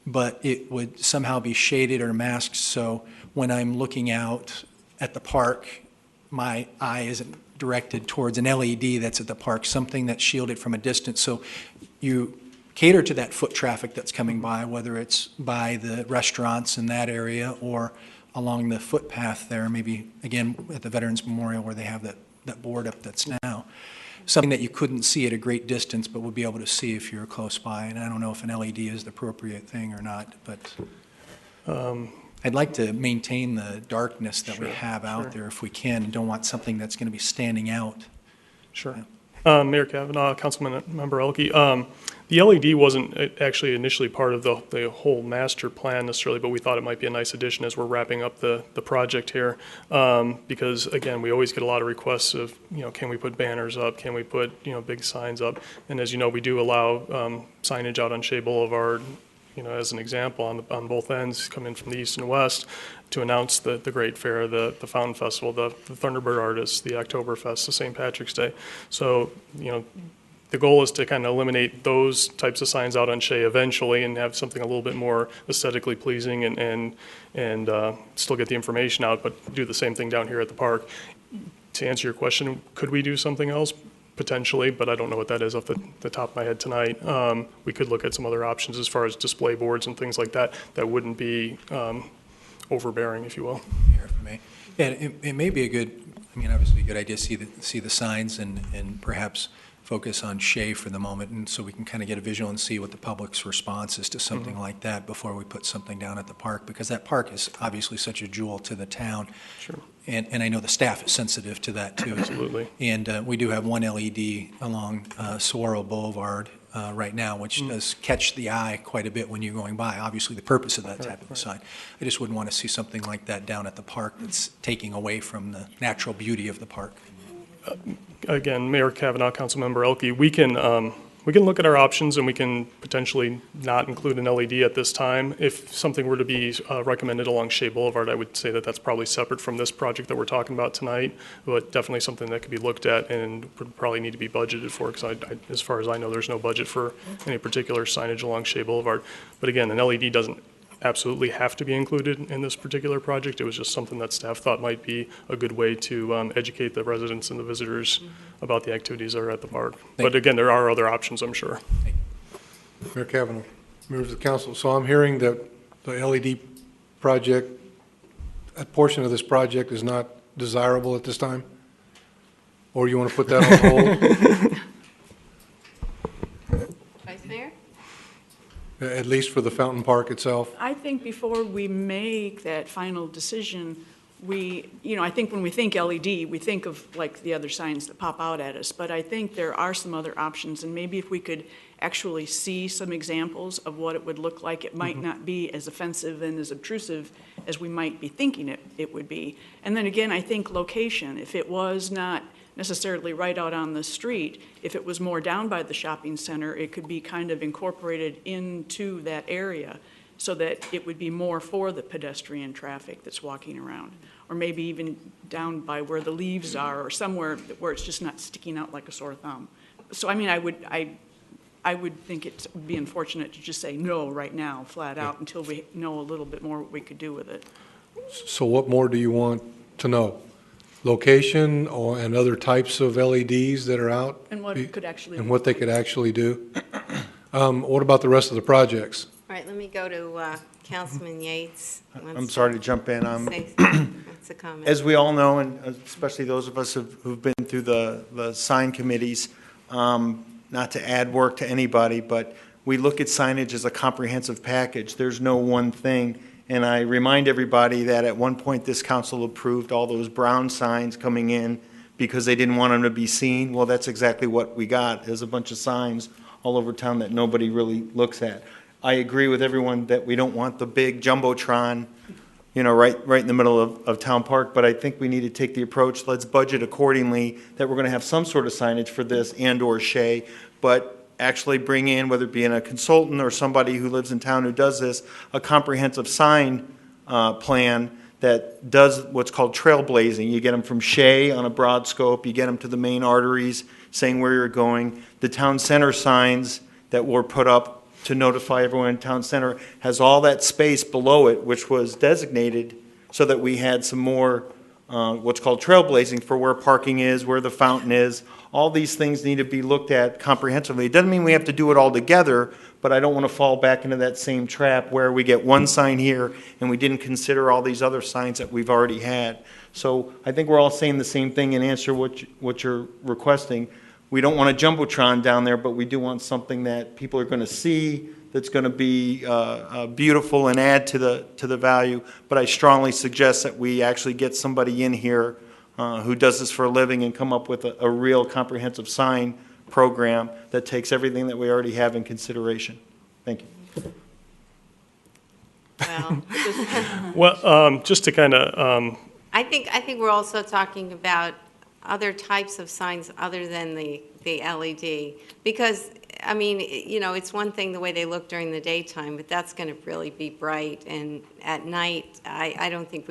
but it would somehow be shaded or masked, so when I'm looking out at the park, my eye isn't directed towards an LED that's at the park, something that's shielded from a distance, so you cater to that foot traffic that's coming by, whether it's by the restaurants in that area or along the footpath there, maybe, again, at the Veterans Memorial where they have that board up that's now. Something that you couldn't see at a great distance but would be able to see if you're close by. And I don't know if an LED is the appropriate thing or not, but I'd like to maintain the darkness that we have out there if we can, and don't want something that's going to be standing out. Sure. Mayor Kavanaugh, Councilmember Elke, the LED wasn't actually initially part of the whole master plan necessarily, but we thought it might be a nice addition as we're wrapping up the project here. Because again, we always get a lot of requests of, can we put banners up? Can we put, big signs up? And as you know, we do allow signage out on Shea Boulevard, as an example, on both ends, come in from the east and west to announce the great fair, the Fountain Festival, the Thunderbird Artists, the Oktoberfest, the St. Patrick's Day. So, the goal is to kind of eliminate those types of signs out on Shea eventually and have something a little bit more aesthetically pleasing and still get the information out, but do the same thing down here at the park. To answer your question, could we do something else? Potentially, but I don't know what that is off the top of my head tonight. We could look at some other options as far as display boards and things like that wouldn't be overbearing, if you will. Here, if I may. Yeah, it may be obviously a good idea to see the signs and perhaps focus on Shea for the moment, and so we can kind of get a visual and see what the public's response is to something like that before we put something down at the park, because that park is obviously such a jewel to the town. Sure. And I know the staff is sensitive to that too. Absolutely. And we do have one LED along Saguaro Boulevard right now, which does catch the eye quite a bit when you're going by. Obviously, the purpose of that type of a sign. I just wouldn't want to see something like that down at the park that's taking away from the natural beauty of the park. Again, Mayor Kavanaugh, Councilmember Elke, we can look at our options and we can potentially not include an LED at this time. If something were to be recommended along Shea Boulevard, I would say that that's probably separate from this project that we're talking about tonight, but definitely something that could be looked at and would probably need to be budgeted for, because as far as I know, there's no budget for any particular signage along Shea Boulevard. But again, an LED doesn't absolutely have to be included in this particular project. It was just something that staff thought might be a good way to educate the residents and the visitors about the activities that are at the park. But again, there are other options, I'm sure. Mayor Kavanaugh, members of the council. So I'm hearing that the LED project, a portion of this project is not desirable at this time? Or you want to put that on hold? Vice Mayor? At least for the Fountain Park itself? I think before we make that final decision, I think when we think LED, we think of like the other signs that pop out at us, but I think there are some other options, and maybe if we could actually see some examples of what it would look like, it might not be as offensive and as obtrusive as we might be thinking it would be. And then again, I think location, if it was not necessarily right out on the street, if it was more down by the shopping center, it could be kind of incorporated into that area. so that it would be more for the pedestrian traffic that's walking around. Or maybe even down by where the leaves are, or somewhere where it's just not sticking out like a sore thumb. So, I mean, I would think it would be unfortunate to just say no right now, flat out, until we know a little bit more what we could do with it. So what more do you want to know? Location and other types of LEDs that are out? And what it could actually And what they could actually do? What about the rest of the projects? All right, let me go to Councilman Yates. I'm sorry to jump in. That's a comment. As we all know, and especially those of us who've been through the sign committees, not to add work to anybody, but we look at signage as a comprehensive package. There's no one thing. And I remind everybody that at one point this council approved all those brown signs coming in because they didn't want them to be seen. Well, that's exactly what we got. There's a bunch of signs all over town that nobody really looks at. I agree with everyone that we don't want the big jumbotron, you know, right in the middle of Town Park, but I think we need to take the approach, let's budget accordingly, that we're going to have some sort of signage for this and/or Shea, but actually bring in, whether it be in a consultant or somebody who lives in town who does this, a comprehensive sign plan that does what's called trailblazing. You get them from Shea on a broad scope, you get them to the main arteries saying where you're going. The town center signs that were put up to notify everyone in town center has all that space below it, which was designated so that we had some more what's called trailblazing for where parking is, where the fountain is. All these things need to be looked at comprehensively. It doesn't mean we have to do it all together, but I don't want to fall back into that same trap where we get one sign here and we didn't consider all these other signs that we've already had. So I think we're all saying the same thing in answer what you're requesting. We don't want a jumbotron down there, but we do want something that people are going to see, that's going to be beautiful and add to the value. But I strongly suggest that we actually get somebody in here who does this for a living and come up with a real comprehensive sign program that takes everything that we already have in consideration. Thank you. Well, Just to kind of, I think we're also talking about other types of signs other than the LED, because, I mean, you know, it's one thing the way they look during the daytime, but that's going to really be bright, and at night, I don't think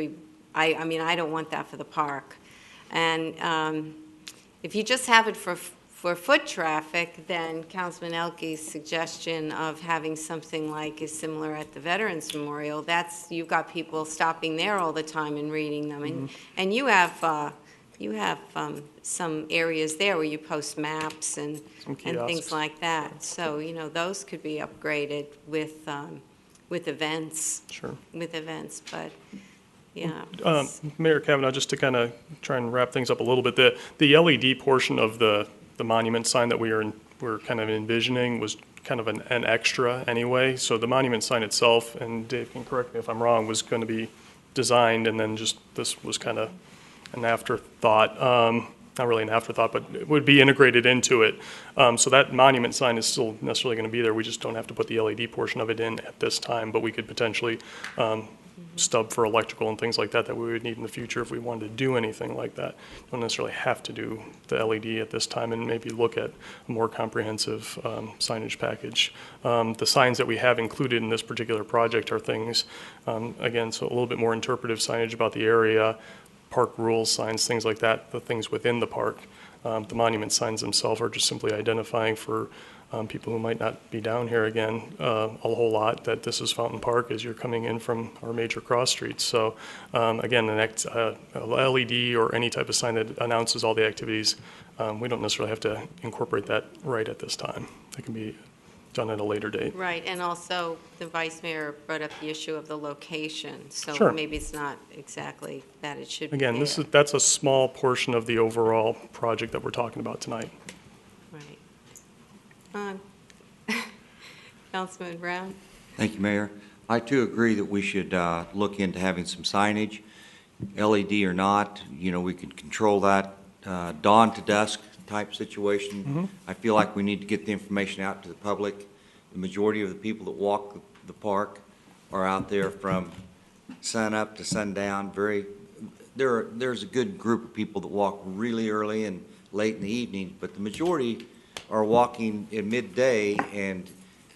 I mean, I don't want that for the park. And if you just have it for foot traffic, then Councilman Elke's suggestion of having something like is similar at the Veterans Memorial, you've got people stopping there all the time and reading them, and you have some areas there where you post maps and things like that. So, you know, those could be upgraded with events. Sure. With events, but, yeah. Mayor Kavanaugh, just to kind of try and wrap things up a little bit, the LED portion of the monument sign that we're kind of envisioning was kind of an extra anyway. So the monument sign itself, and Dave can correct me if I'm wrong, was going to be designed, and then just this was kind of an afterthought, not really an afterthought, but it would be integrated into it. So that monument sign is still necessarily going to be there. We just don't have to put the LED portion of it in at this time, but we could potentially stub for electrical and things like that we would need in the future if we wanted to do anything like that. Don't necessarily have to do the LED at this time, and maybe look at a more comprehensive signage package. The signs that we have included in this particular project are things, again, so a little bit more interpretive signage about the area, park rules signs, things like that, the things within the park. The monument signs themselves are just simply identifying for people who might not be down here again a whole lot that this is Fountain Park as you're coming in from our major cross streets. So again, a LED or any type of sign that announces all the activities, we don't necessarily have to incorporate that right at this time. It can be done at a later date. Right, and also the Vice Mayor brought up the issue of the location, so Sure. maybe it's not exactly that it should be Again, there. that's a small portion of the overall project that we're talking about tonight. Right. Councilman Brown? Thank you, Mayor. I too agree that we should look into having some signage, LED or not. You know, we could control that dawn to dusk type situation. I feel like we need to get the information out to the public. The majority of the people that walk the park are out there from sun up to sundown. There's a good group of people that walk really early and late in the evening, but the majority are walking in midday, and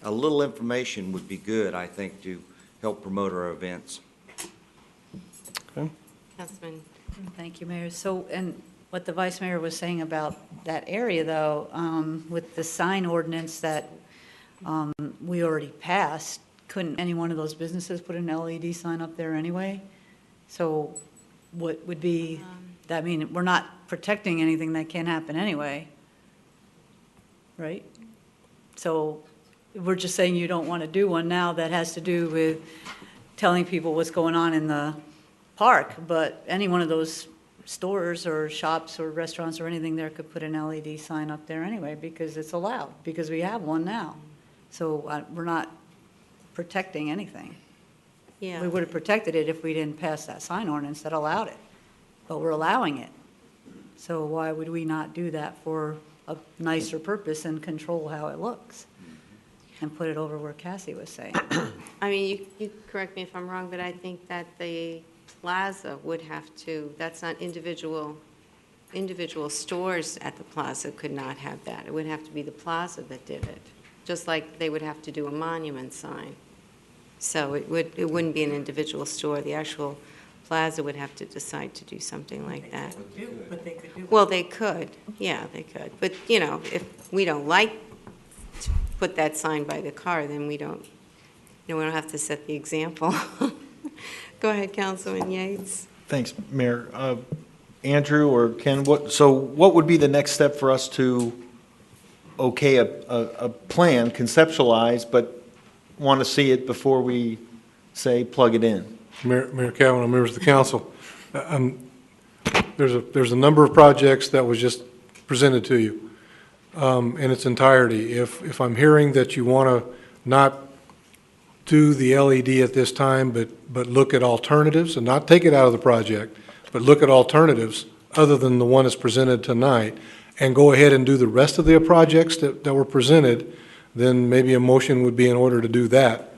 a little information would be good, I think, to help promote our events. Okay. Councilman. Thank you, Mayor. So, and what the Vice Mayor was saying about that area, though, with the sign ordinance that we already passed, couldn't any one of those businesses put an LED sign up there anyway? So what would be, I mean, we're not protecting anything that can't happen anyway, right? So we're just saying you don't want to do one now that has to do with telling people what's going on in the park, but any one of those stores or shops or restaurants or anything there could put an LED sign up there anyway, because it's allowed, because we have one now. So we're not protecting anything. Yeah. We would have protected it if we didn't pass that sign ordinance that allowed it, but we're allowing it. So why would we not do that for a nicer purpose and control how it looks? And put it over where Cassie was saying. I mean, you correct me if I'm wrong, but I think that the plaza would have to, that's not individual stores at the plaza could not have that. It would have to be the plaza that did it, just like they would have to do a monument sign. So it wouldn't be an individual store. The actual plaza would have to decide to do something like that. But they could do it. Well, they could, yeah, they could. But, you know, if we don't like to put that sign by the car, then we don't have to set the example. Go ahead, Councilman Yates. Thanks, Mayor. Andrew or Ken, what would be the next step for us to okay a plan, conceptualize, but want to see it before we say plug it in? Mayor Kavanaugh, members of the council, there's a number of projects that was just presented to you in its entirety. If I'm hearing that you want to not do the LED at this time, but look at alternatives and not take it out of the project, but look at alternatives other than the one that's presented tonight, and go ahead and do the rest of the projects that were presented, then maybe a motion would be in order to do that,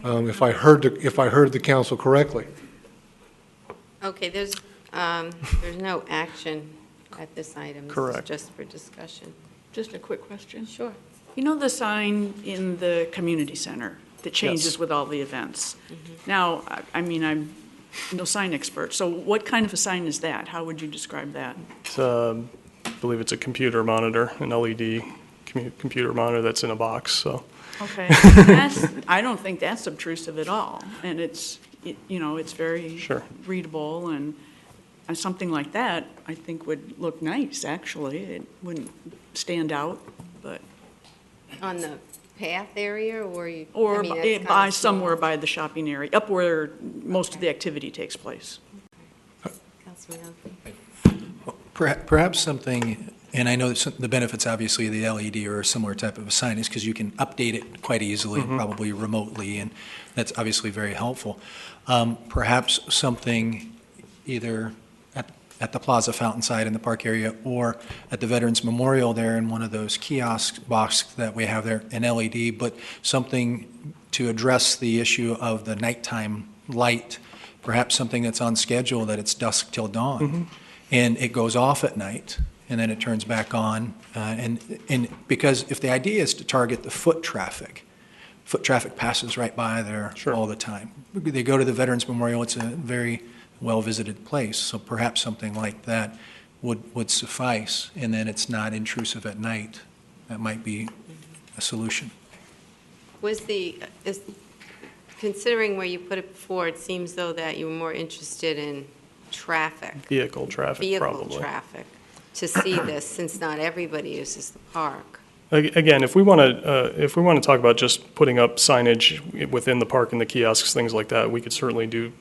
if I heard the council correctly. Okay, there's no action at this item. Correct. This is just for discussion. Just a quick question. Sure. You know the sign in the community center that changes Yes. with all the events? Now, I mean, I'm no sign expert, so what kind of a sign is that? How would you describe that? It's, I believe it's a computer monitor, an LED computer monitor that's in a box, so. Okay, I don't think that's obtrusive at all, and it's very Sure. readable, and something like that, I think would look nice, actually. It wouldn't stand out, but, On the path area, or you? or I mean, that's kinda by small. somewhere by the shopping area, up where most of the activity takes place. Councilman Oakley. Perhaps something, and I know that the benefits, obviously, of the LED or a similar type of a sign is because you can update it quite easily, probably remotely, and that's obviously very helpful. Perhaps something either at the Plaza Fountain side in the park area or at the Veterans Memorial there in one of those kiosk boxes that we have there, an LED, but something to address the issue of the nighttime light, perhaps something that's on schedule, that it's dusk till dawn. And it goes off at night, and then it turns back on. And because if the idea is to target the foot traffic passes right by there all the time. They go to the Veterans Memorial, it's a very well-visited place, so perhaps something like that would suffice, and then it's not intrusive at night. That might be a solution. Considering where you put it before, it seems though that you were more interested in traffic. Vehicle traffic, probably. Vehicle traffic, to see this, since not everybody uses the park. Again, if we want to talk about just putting up signage within the park and the kiosks, things like that, we could certainly do,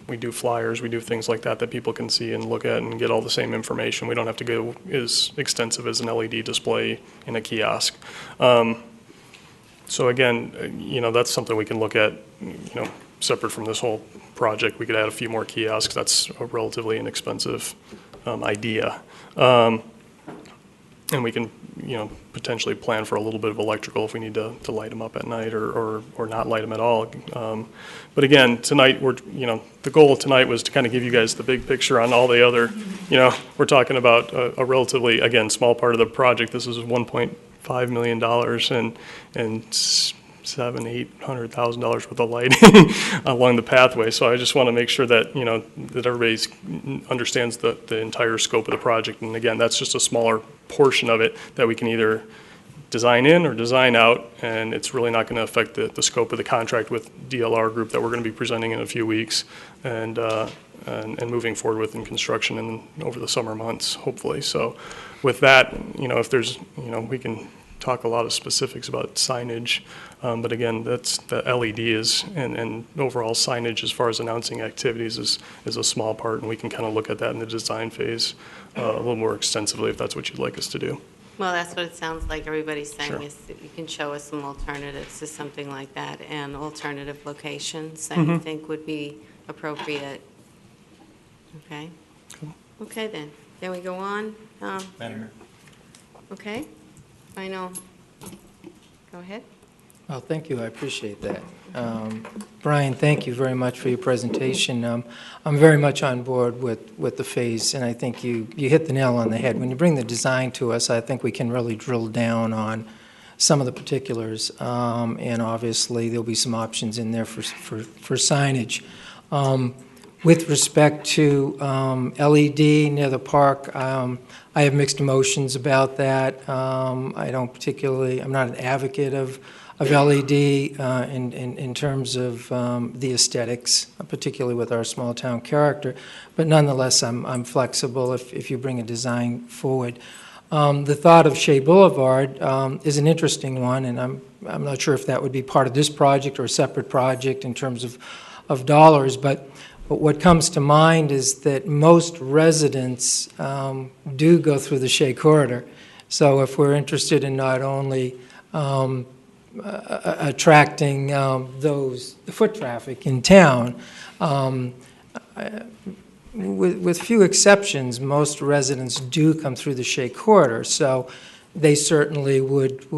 we do flyers, we do things like that people can see and look at and get all the same information. We don't have to go as extensive as an LED display in a kiosk. So again, that's something we can look at, separate from this whole project. We could add a few more kiosks. That's a relatively inexpensive idea. And we can, potentially plan for a little bit of electrical if we need to light them up at night or not light them at all. But again, tonight, the goal of tonight was to kind of give you guys the big picture on all the other, we're talking about a relatively, again, small part of the project. This is $1.5 million and $800,000 worth of lighting along the pathway. So I just want to make sure that, that everybody understands the entire scope of the project. And again, that's just a smaller portion of it that we can either design in or design out, and it's really not going to affect the scope of the contract with DLR Group that we're going to be presenting in a few weeks and moving forward with in construction over the summer months, hopefully. So with that, if there's, we can talk a lot of specifics about signage, but again, that's the LED and overall signage as far as announcing activities is a small part, and we can kind of look at that in the design phase a little more extensively if that's what you'd like us to do. Well, that's what it sounds like everybody's saying, Sure. is that you can show us some alternatives to something like that and alternative locations that Mm-hmm. you think would be appropriate. Okay? Okay, then. Then we go on. Madam Mayor. Okay? Final. Go ahead. Well, thank you, I appreciate that. Brian, thank you very much for your presentation. I'm very much on board with the phase, and I think you hit the nail on the head. When you bring the design to us, I think we can really drill down on some of the particulars, and obviously there'll be some options in there for signage. With respect to LED near the park, I have mixed emotions about that. I'm not an advocate of LED in terms of the aesthetics, particularly with our small town character. But nonetheless, I'm flexible if you bring a design forward. The thought of Shea Boulevard is an interesting one, and I'm not sure if that would be part of this project or a separate project in terms of dollars. But what comes to mind is that most residents do go through the Shea Corridor. So if we're interested in not only attracting the foot traffic in town, with few exceptions, most residents do come through the Shea Corridor. So they certainly would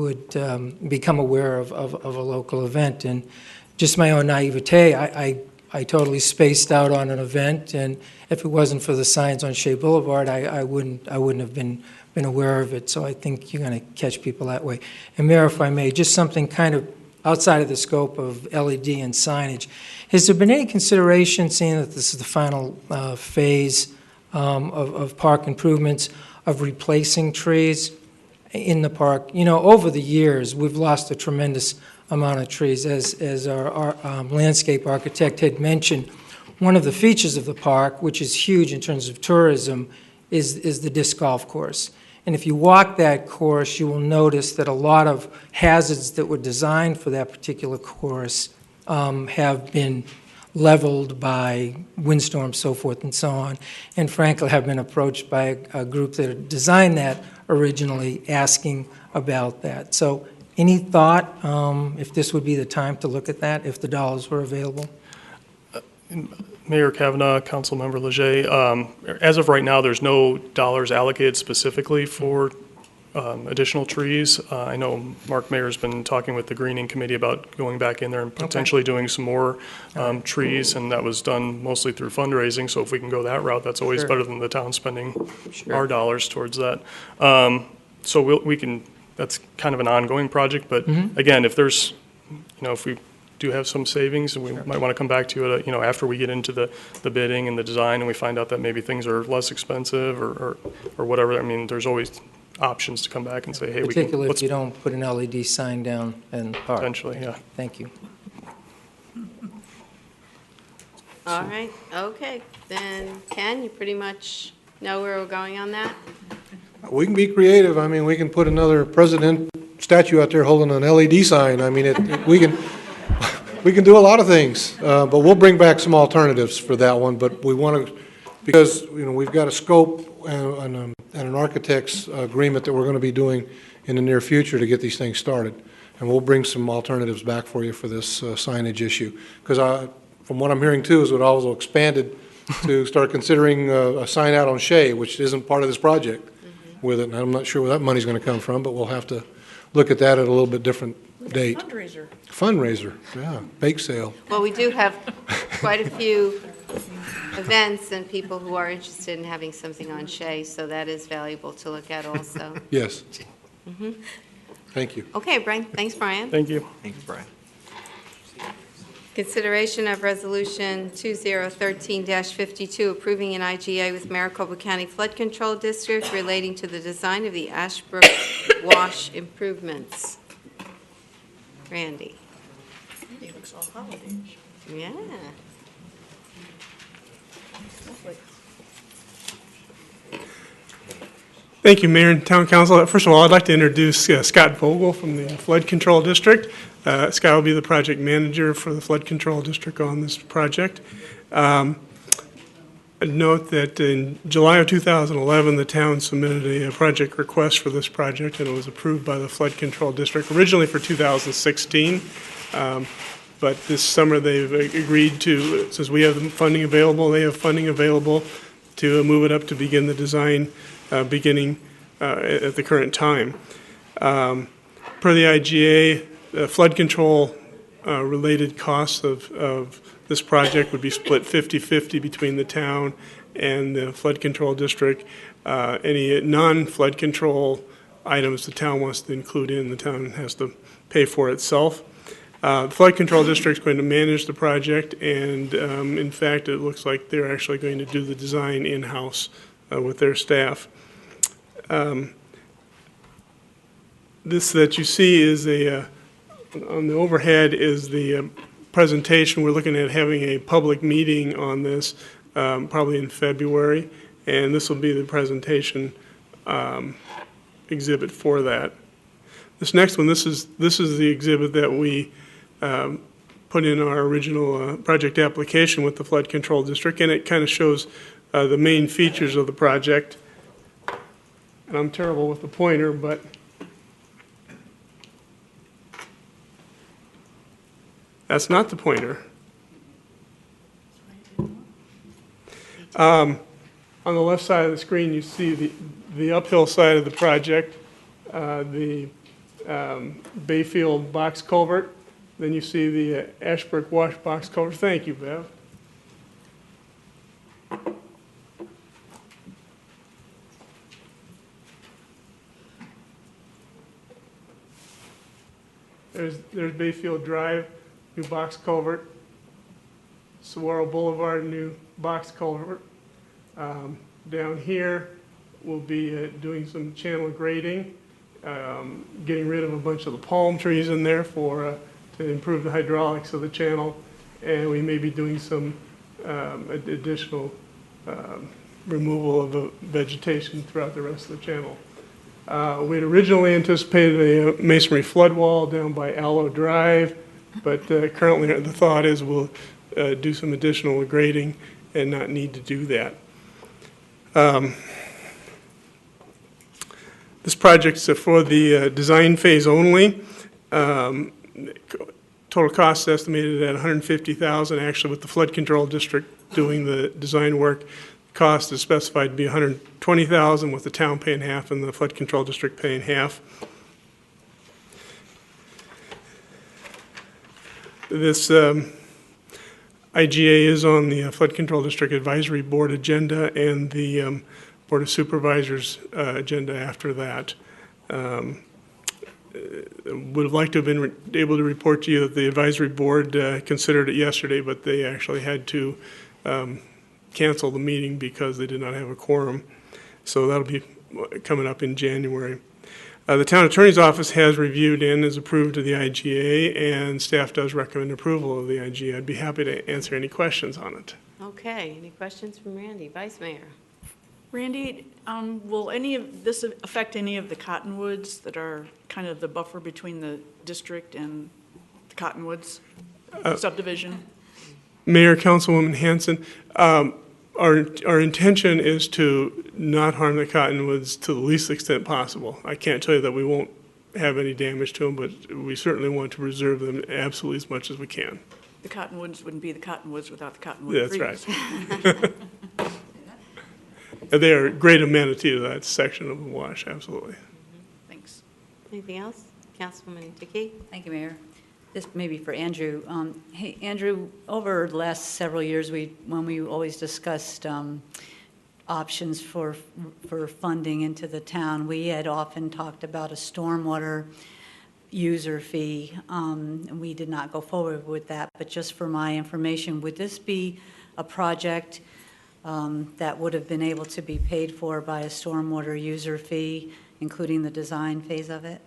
become aware of a local event. And just my own naivete, I totally spaced out on an event, and if it wasn't for the signs on Shea Boulevard, I wouldn't have been aware of it. So I think you're going to catch people that way. And Mayor, if I may, just something kind of outside of the scope of LED and signage. Has there been any consideration, seeing that this is the final phase of park improvements, of replacing trees in the park? Over the years, we've lost a tremendous amount of trees. As our landscape architect had mentioned, one of the features of the park, which is huge in terms of tourism, is the disc golf course. And if you walk that course, you will notice that a lot of hazards that were designed for that particular course have been leveled by windstorms, so forth and so on, and frankly have been approached by a group that designed that originally asking about that. So any thought if this would be the time to look at that, if the dollars were available? Mayor Kavanaugh, Councilmember Leger, as of right now, there's no dollars allocated specifically for additional trees. I know Mark Mayer's been talking with the Greening Committee about going back in there and potentially doing some more trees, and that was done mostly through fundraising. So if we can go that route, that's always better than the town spending our dollars towards that. So we can. That's kind of an ongoing project, but again, if there's, if we do have some savings, and we might want to come back to it, after we get into the bidding and the design, and we find out that maybe things are less expensive or whatever. I mean, there's always options to come back and say, hey, particularly if you don't put an LED sign down in the park. Potentially, yeah. Thank you. All right, okay. Then, Ken, you pretty much know where we're going on that? We can be creative. I mean, we can put another president statue out there holding an LED sign. I mean, we can do a lot of things, but we'll bring back some alternatives for that one. But we want to, because we've got a scope and an architect's agreement that we're going to be doing in the near future to get these things started, and we'll bring some alternatives back for you for this signage issue. Because from what I'm hearing too, is it also expanded to start considering a sign out on Shea, which isn't part of this project with it. And I'm not sure where that money's going to come from, but we'll have to look at that at a little bit different date. Fundraiser, yeah, bake sale. Well, we do have quite a few events and people who are interested in having something on Shea, so that is valuable to look at also. Yes. Thank you. Okay, Brian. Thanks, Brian. Thank you. Thanks, Brian. Consideration of Resolution 2013-52 approving an IGA with Maricopa County Flood Control District relating to the design of the Ashbrook Wash improvements. Randy. He looks all holiday. Yeah. Thank you, Mayor and Town Council. First of all, I'd like to introduce Scott Vogel from the Flood Control District. Scott will be the project manager for the Flood Control District on this project. I'd note that in July of 2011, the town submitted a project request for this project, and it was approved by the Flood Control District, originally for 2016. But this summer, they've agreed to, since we have the funding available, they have funding available to move it up to begin the design beginning at the current time. Per the IGA, flood control related costs of this project would be split 50-50 between the town and the flood control district. Any non-flood control items the town wants to include in, the town has to pay for itself. The flood control district is going to manage the project, and in fact, it looks like they're actually going to do the design in-house with their staff. This that you see is on the overhead is the presentation. We're looking at having a public meeting on this probably in February, and this will be the presentation exhibit for that. This next one, this is the exhibit that we put in our original project application with the Flood Control District, and it kind of shows the main features of the project. And I'm terrible with the pointer, but that's not the pointer. On the left side of the screen, you see the uphill side of the project, the Bayfield box culvert. Then you see the Ashbrook Wash box culvert. Thank you, Bev. There's Bayfield Drive, new box culvert. Saguaro Boulevard, new box culvert. Down here, we'll be doing some channel grading, getting rid of a bunch of the palm trees in there to improve the hydraulics of the channel, and we may be doing some additional removal of the vegetation throughout the rest of the channel. We had originally anticipated a masonry flood wall down by Aloe Drive, but currently the thought is we'll do some additional grading and not need to do that. This project's for the design phase only. Total cost estimated at $150,000. Actually, with the Flood Control District doing the design work, cost is specified to be $120,000, with the town paying half and the Flood Control District paying half. This IGA is on the Flood Control District Advisory Board agenda and the Board of Supervisors agenda after that. Would have liked to have been able to report to you that the advisory board considered it yesterday, but they actually had to cancel the meeting because they did not have a quorum. So that'll be coming up in January. The town attorney's office has reviewed and is approved of the IGA, and staff does recommend approval of the IGA. I'd be happy to answer any questions on it. Okay, any questions from Randy? Vice Mayor. Randy, will any of this affect any of the cottonwoods that are kind of the buffer between the district and the cottonwoods subdivision? Mayor, Councilwoman Hanson, our intention is to not harm the cottonwoods to the least extent possible. I can't tell you that we won't have any damage to them, but we certainly want to preserve them absolutely as much as we can. The cottonwoods wouldn't be the cottonwoods without the cottonwood trees. That's right. They are a great amenity to that section of the wash, absolutely. Thanks. Anything else? Councilwoman Dickey? Thank you, Mayor. This may be for Andrew. Hey, Andrew, over the last several years, when we always discussed options for funding into the town, we had often talked about a stormwater user fee, and we did not go forward with that. But just for my information, would this be a project that would have been able to be paid for by a stormwater user fee, including the design phase of it?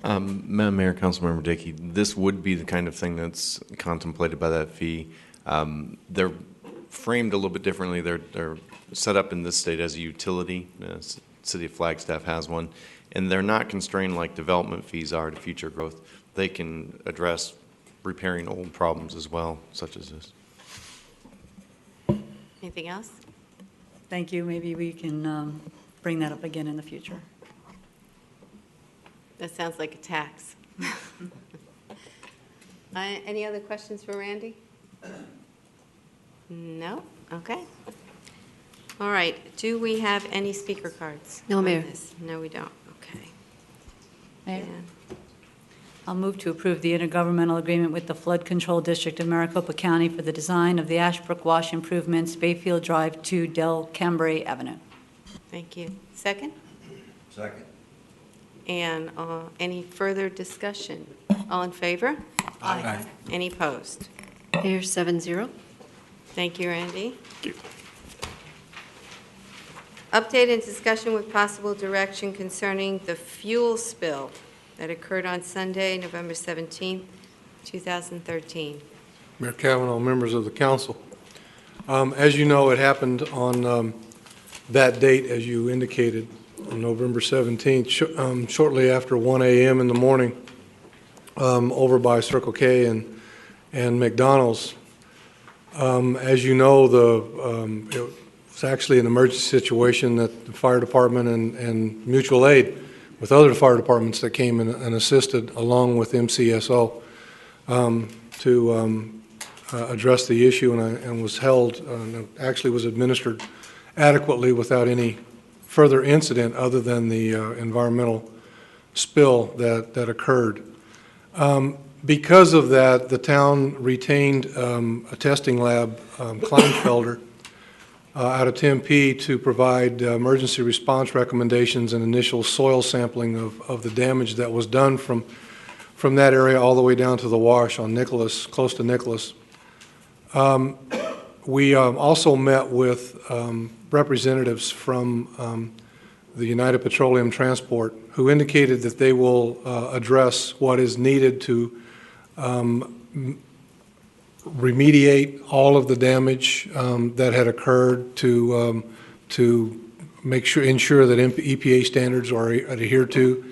Madam Mayor, Councilmember Dickey, this would be the kind of thing that's contemplated by that fee. They're framed a little bit differently. They're set up in this state as a utility. City of Flagstaff has one, and they're not constrained like development fees are to future growth. They can address repairing old problems as well, such as this. Anything else? Thank you. Maybe we can bring that up again in the future. That sounds like a tax. Any other questions for Randy? No? Okay. All right. Do we have any speaker cards? No, on Mayor. this? No, we don't. Okay. Mayor? I'll move to approve the intergovernmental agreement with the Flood Control District of Maricopa County for the design of the Ashbrook Wash improvements, Bayfield Drive to Del Cambray Avenue. Thank you. Second? Second. And any further discussion? All in favor? Aye. Any opposed? Mayor, 7-0. Thank you, Randy. Update and discussion with possible direction concerning the fuel spill that occurred on Sunday, November 17th, 2013. Mayor Kavanaugh, members of the council. As you know, it happened on that date, as you indicated, on November 17th, shortly after 1 a.m. in the morning, over by Circle K and McDonald's. As you know, it was actually an emergency situation that the fire department and mutual aid with other fire departments that came and assisted along with MCSO to address the issue, and was held, actually was administered adequately without any further incident other than the environmental spill that occurred. Because of that, the town retained a testing lab, Kleinfelder, out of Tempe to provide emergency response recommendations and initial soil sampling of the damage that was done from that area all the way down to the wash on Nicholas, close to Nicholas. We also met with representatives from the United Petroleum Transport, who indicated that they will address what is needed to remediate all of the damage that had occurred, to ensure that EPA standards are adhered to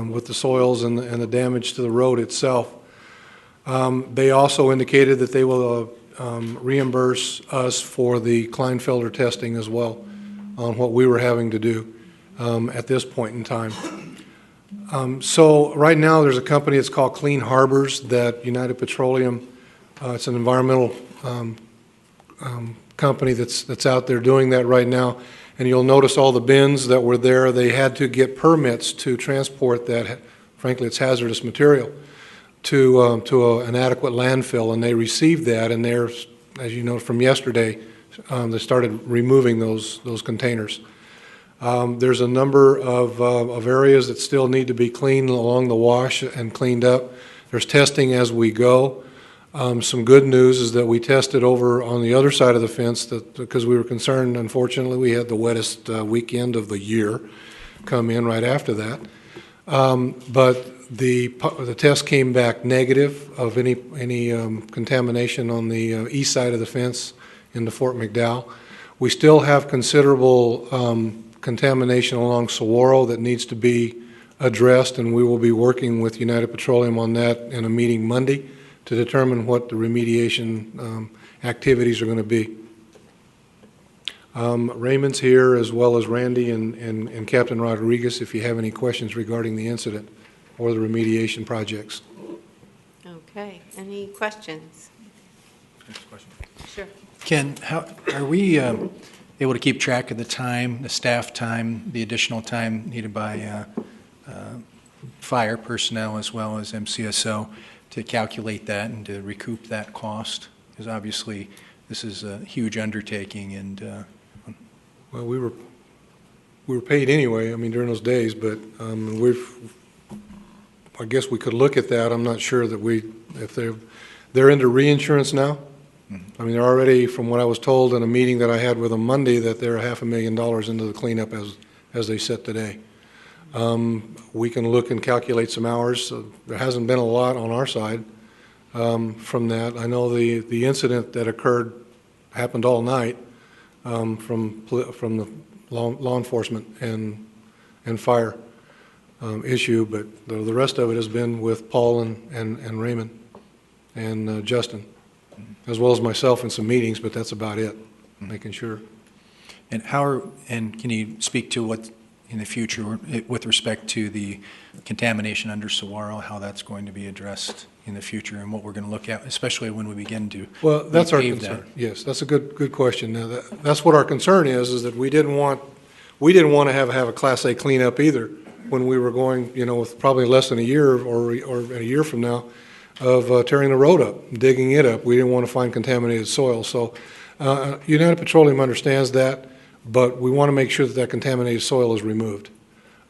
with the soils and the damage to the road itself. They also indicated that they will reimburse us for the Kleinfelder testing as well on what we were having to do at this point in time. So right now there's a company, it's called Clean Harbors, that United Petroleum, it's an environmental company that's out there doing that right now. And you'll notice all the bins that were there, they had to get permits to transport that, frankly it's hazardous material, to an adequate landfill, and they received that, and they're, as you know from yesterday, they started removing those containers. There's a number of areas that still need to be cleaned along the wash and cleaned up. There's testing as we go. Some good news is that we tested over on the other side of the fence, because we were concerned, unfortunately, we had the wettest weekend of the year come in right after that. But the test came back negative of any contamination on the east side of the fence into Fort McDowell. We still have considerable contamination along Saguaro that needs to be addressed, and we will be working with United Petroleum on that in a meeting Monday to determine what the remediation activities are going to be. Raymond's here, as well as Randy and Captain Rodriguez, if you have any questions regarding the incident or the remediation projects. Okay. Any questions? Next question. Sure. Ken, how are we able to keep track of the time, the staff time, the additional time needed by fire personnel as well as MCSO to calculate that and to recoup that cost? Because obviously this is a huge undertaking, and well, we were paid anyway, I mean, during those days, but I guess we could look at that. I'm not sure that if they're into reinsurance now. I mean, they're already, from what I was told in a meeting that I had with them Monday, that they're $500,000 into the cleanup as they sit today. We can look and calculate some hours. There hasn't been a lot on our side from that. I know the incident that occurred happened all night from the law enforcement and fire issue, but the rest of it has been with Paul and Raymond and Justin, as well as myself in some meetings, but that's about it, making sure. And can you speak to what in the future with respect to the contamination under Saguaro, how that's going to be addressed in the future and what we're going to look at, especially when we begin to Well, that's our repave concern. that? Yes, that's a good question. Now, that's what our concern is that we didn't want to have a Class A cleanup either when we were going, with probably less than a year or a year from now of tearing the road up, digging it up. We didn't want to find contaminated soil. So United Petroleum understands that, but we want to make sure that contaminated soil is removed.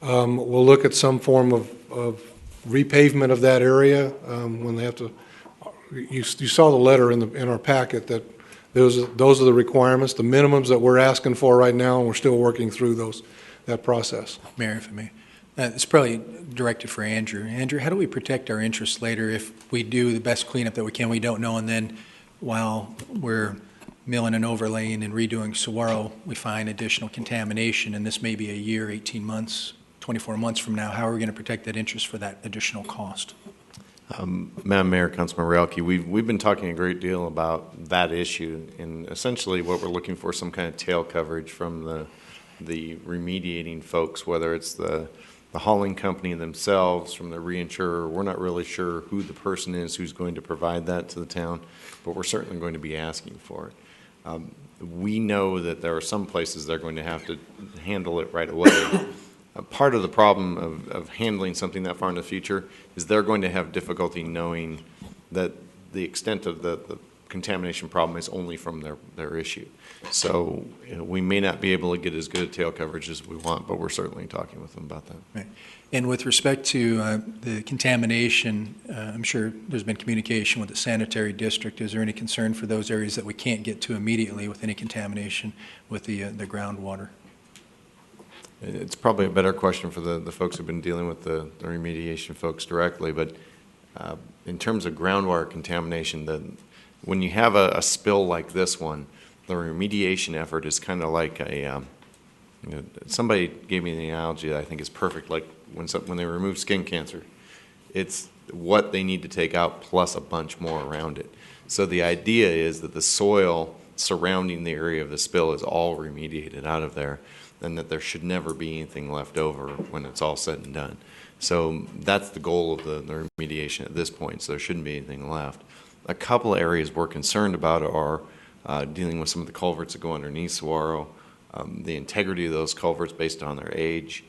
We'll look at some form of repavement of that area when they have to. You saw the letter in our packet that those are the requirements, the minimums that we're asking for right now, and we're still working through that process. Mayor, if I may. It's probably directed for Andrew. Andrew, how do we protect our interests later if we do the best cleanup that we can, we don't know, and then while we're milling and overlaying and redoing Saguaro, we find additional contamination, and this may be a year, 18 months, 24 months from now. How are we going to protect that interest for that additional cost? Madam Mayor, Councilman Realke, we've been talking a great deal about that issue, and essentially what we're looking for, some kind of tail coverage from the remediating folks, whether it's the hauling company themselves, from the reinsurer. We're not really sure who the person is who's going to provide that to the town, but we're certainly going to be asking for it. We know that there are some places they're going to have to handle it right away. Part of the problem of handling something that far in the future is they're going to have difficulty knowing that the extent of the contamination problem is only from their issue. So we may not be able to get as good a tail coverage as we want, but we're certainly talking with them about that. Right. And with respect to the contamination, I'm sure there's been communication with the sanitary district. Is there any concern for those areas that we can't get to immediately with any contamination with the groundwater? It's probably a better question for the folks who've been dealing with the remediation folks directly, but in terms of groundwater contamination, when you have a spill like this one, the remediation effort is kind of like somebody gave me an analogy that I think is perfect, like when they remove skin cancer. It's what they need to take out plus a bunch more around it. So the idea is that the soil surrounding the area of the spill is all remediated out of there, and that there should never be anything left over when it's all said and done. So that's the goal of the remediation at this point, so there shouldn't be anything left. A couple of areas we're concerned about are dealing with some of the culverts that go underneath Saguaro, the integrity of those culverts based on their age.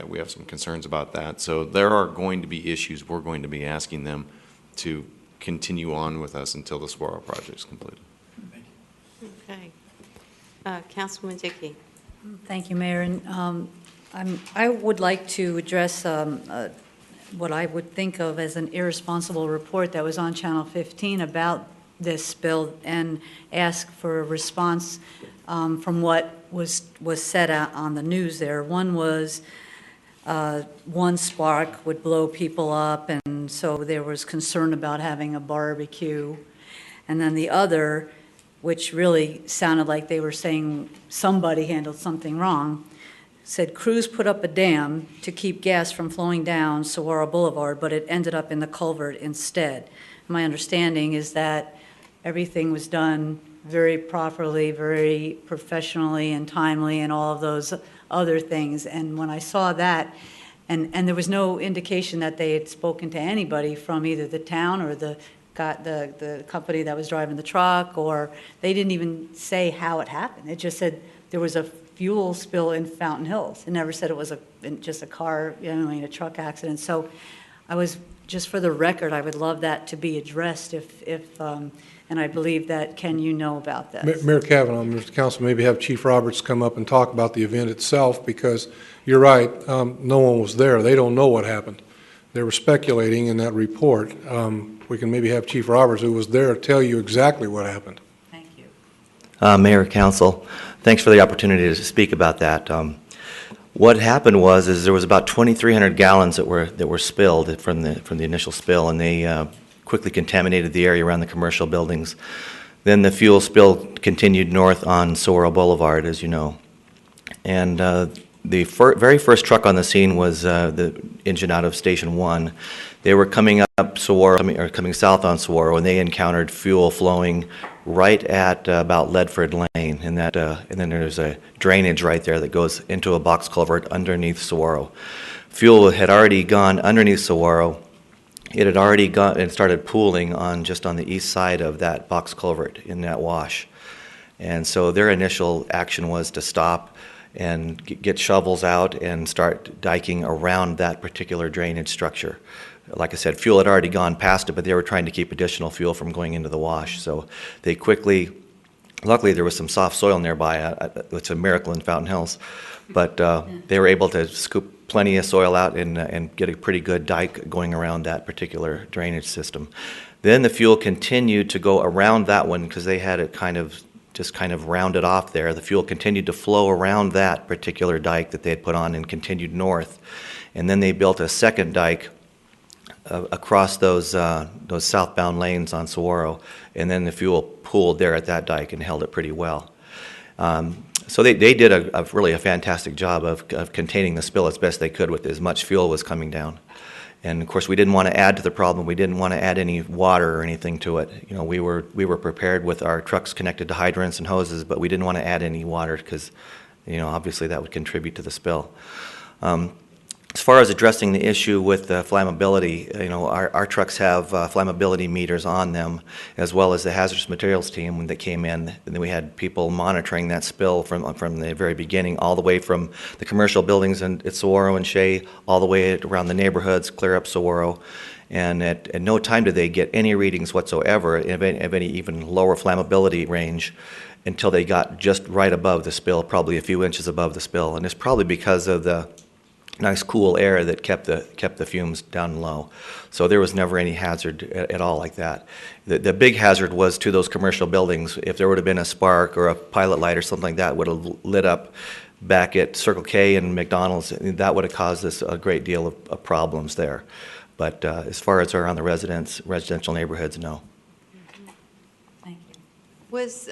We have some concerns about that. So there are going to be issues we're going to be asking them to continue on with us until the Saguaro project is completed. Okay. Councilwoman Dickey. Thank you, Mayor. And I would like to address what I would think of as an irresponsible report that was on Channel 15 about this spill and ask for a response from what was said out on the news there. One was one spark would blow people up, and so there was concern about having a barbecue. And then the other, which really sounded like they were saying somebody handled something wrong, said crews put up a dam to keep gas from flowing down Saguaro Boulevard, but it ended up in the culvert instead. My understanding is that everything was done very properly, very professionally and timely, and all of those other things. And when I saw that, and there was no indication that they had spoken to anybody from either the town or the company that was driving the truck, or they didn't even say how it happened. It just said there was a fuel spill in Fountain Hills. It never said it was just a car, a truck accident. So I was, just for the record, I would love that to be addressed and I believe that, Ken, you know about this. Mayor Kavanaugh, Mr. Council, maybe have Chief Roberts come up and talk about the event itself, because you're right, no one was there. They don't know what happened. they were speculating in that report. We can maybe have Chief Roberts, who was there, tell you exactly what happened. Mayor, Council, thanks for the opportunity to speak about that. What happened is there was about 2,300 gallons that were spilled from the initial spill, and they quickly contaminated the area around the commercial buildings. Then the fuel spill continued north on Saguaro Boulevard, as you know. And the very first truck on the scene was the engine out of Station 1. They were coming up Saguaro, or coming south on Saguaro, and they encountered fuel flowing right at about Ledford Lane, and then there's a drainage right there that goes into a box culvert underneath Saguaro. Fuel had already gone underneath Saguaro. It had already gone and started pooling just on the east side of that box culvert in that wash. And so their initial action was to stop and get shovels out and start diking around that particular drainage structure. Like I said, fuel had already gone past it, but they were trying to keep additional fuel from going into the wash. So they quickly, luckily there was some soft soil nearby. It's a miracle in Fountain Hills. But they were able to scoop plenty of soil out and get a pretty good dike going around that particular drainage system. Then the fuel continued to go around that one because they had it just kind of rounded off there. The fuel continued to flow around that particular dike that they had put on and continued north. And then they built a second dike across those southbound lanes on Saguaro, and then the fuel pooled there at that dike and held it pretty well. So they did really a fantastic job of containing the spill as best they could with as much fuel was coming down. And of course, we didn't want to add to the problem. We didn't want to add any water or anything to it. You know, we were prepared with our trucks connected to hydrants and hoses, but we didn't want to add any water because, you know, obviously that would contribute to the spill. As far as addressing the issue with flammability, you know, our trucks have flammability meters on them, as well as the hazardous materials team that came in. And then we had people monitoring that spill from the very beginning, all the way from the commercial buildings at Saguaro and Shea, all the way around the neighborhoods, clear up Saguaro. And at no time did they get any readings whatsoever of any even lower flammability range until they got just right above the spill, probably a few inches above the spill. And it's probably because of the nice cool air that kept the fumes down low. So there was never any hazard at all like that. The big hazard was to those commercial buildings. If there would have been a spark or a pilot light or something like that would have lit up back at Circle K and McDonald's, that would have caused us a great deal of problems there. But as far as around the residential neighborhoods, no. Was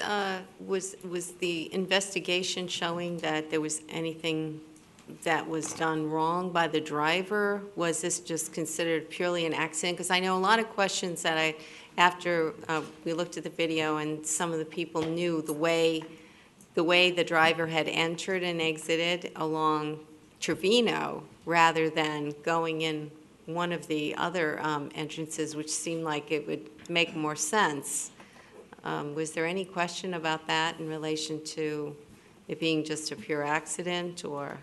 the investigation showing that there was anything that was done wrong by the driver? Was this just considered purely an accident? Because I know a lot of questions that after we looked at the video and some of the people knew the way the driver had entered and exited along Trevino rather than going in one of the other entrances, which seemed like it would make more sense. Was there any question about that in relation to it being just a pure accident, or?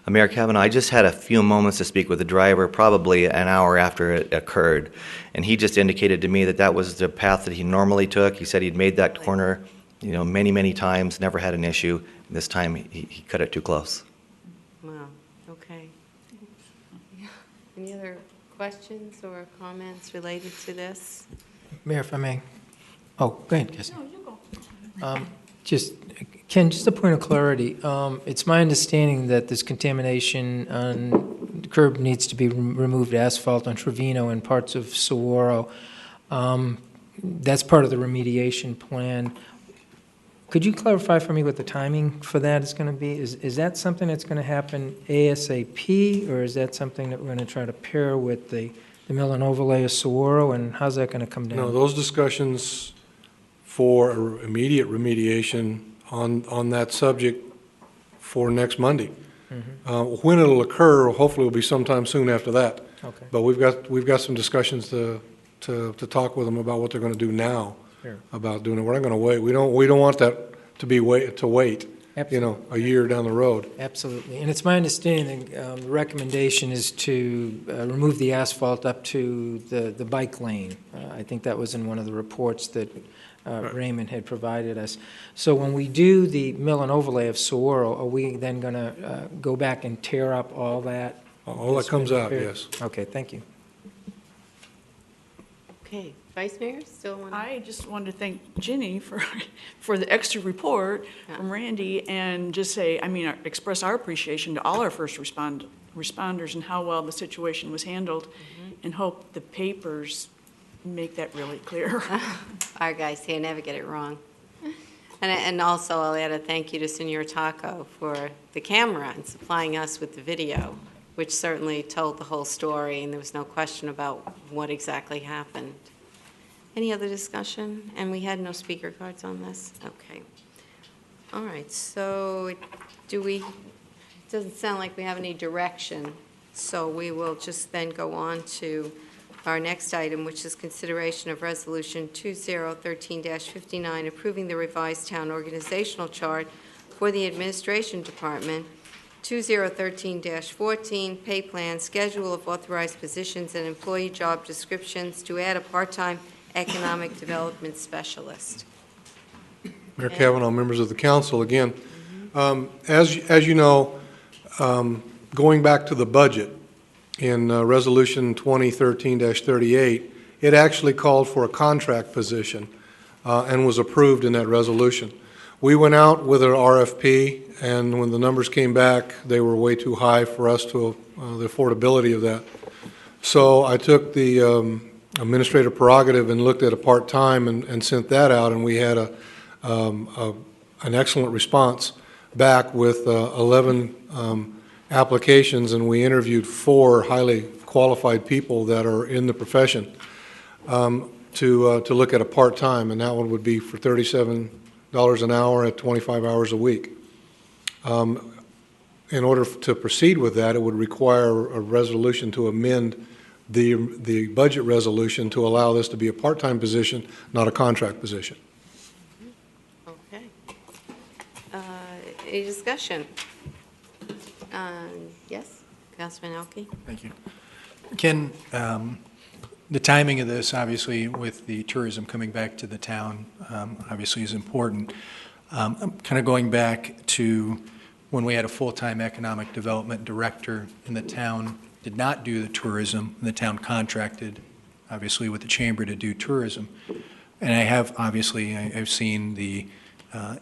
Mayor Kavanaugh, I just had a few moments to speak with the driver, probably an hour after it occurred, and he just indicated to me that that was the path that he normally took. He said he'd made that corner, you know, many, many times, never had an issue. This time he cut it too close. Wow, okay. Any other questions or comments related to this? Mayor, if I may. Oh, go ahead, Cassie. No, you go. Ken, just a point of clarity. It's my understanding that this contamination on the curb needs to be removed asphalt on Trevino and parts of Saguaro. That's part of the remediation plan. Could you clarify for me what the timing for that is going to be? Is that something that's going to happen ASAP, or is that something that we're going to try to pair with the mill and overlay of Saguaro, and how's that going to come down? No, those discussions for immediate remediation on that subject for next Monday. When it'll occur, hopefully, will be sometime soon after that. Okay. But we've got some discussions to talk with them about what they're going to do now about doing it. We're not going to wait. We don't want that to wait. Absolutely. You know, a year down the road. Absolutely. And it's my understanding the recommendation is to remove the asphalt up to the bike lane. I think that was in one of the reports that Raymond had provided us. So when we do the mill and overlay of Saguaro, are we then going to go back and tear up all that All that comes out, yes. Okay, thank you. Okay, Vice Mayor, still want to? I just wanted to thank Ginny for the extra report from Randy and just say, express our appreciation to all our first responders and how well the situation was handled, and hope the papers make that really clear. Our guys here never get it wrong. And also, I'll add a thank you to Senor Taco for the camera and supplying us with the video, which certainly told the whole story, and there was no question about what exactly happened. Any other discussion? And we had no speaker cards on this? Okay. All right, so it doesn't sound like we have any direction, so we will just then go on to our next item, which is consideration of Resolution 2013-59, approving the revised town organizational chart for the Administration Department, 2013-14, pay plan, schedule of authorized positions and employee job descriptions to add a part-time economic development specialist. Mayor Kavanaugh, members of the council, again, as you know, going back to the budget, in Resolution 2013-38, it actually called for a contract position and was approved in that resolution. We went out with an RFP, and when the numbers came back, they were way too high for us to the affordability of that. So I took the administrative prerogative and looked at a part-time and sent that out, and we had an excellent response back with 11 applications, and we interviewed 4 highly qualified people that are in the profession to look at a part-time, and that one would be for $37 an hour at 25 hours a week. In order to proceed with that, it would require a resolution to amend the budget resolution to allow this to be a part-time position, not a contract position. Okay. Any discussion? Yes, Councilman Elke? Thank you. Ken, the timing of this, obviously, with the tourism coming back to the town, obviously is important. I'm kind of going back to when we had a full-time economic development director in the town, did not do the tourism, and the town contracted, obviously, with the chamber to do tourism. And I have, obviously, I've seen the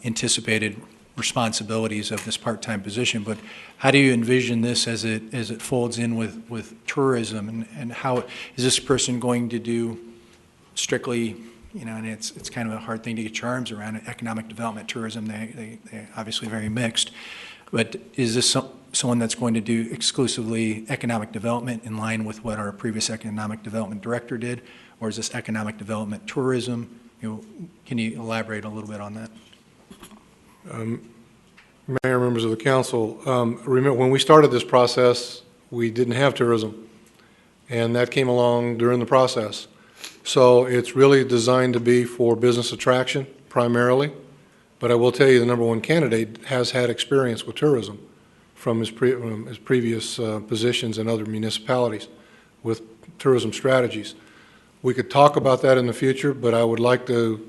anticipated responsibilities of this part-time position, but how do you envision this as it folds in with tourism, and how is this person going to do strictly, and it's kind of a hard thing to get your arms around, economic development, tourism, they're obviously very mixed, but is this someone that's going to do exclusively economic development in line with what our previous economic development director did, or is this economic development tourism? Can you elaborate a little bit on that? Mayor, members of the council, remember when we started this process, we didn't have tourism, and that came along during the process. So it's really designed to be for business attraction primarily, but I will tell you the number one candidate has had experience with tourism from his previous positions in other municipalities with tourism strategies. We could talk about that in the future, but I would like to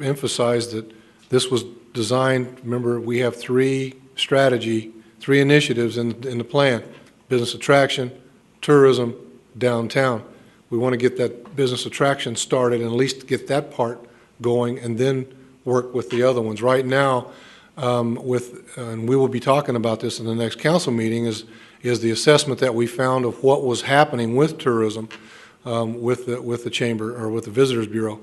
emphasize that this was designed, remember, we have 3 initiatives in the plan: business attraction, tourism, downtown. We want to get that business attraction started and at least get that part going and then work with the other ones. Right now, and we will be talking about this in the next council meeting, is the assessment that we found of what was happening with tourism with the chamber or with the Visitors Bureau,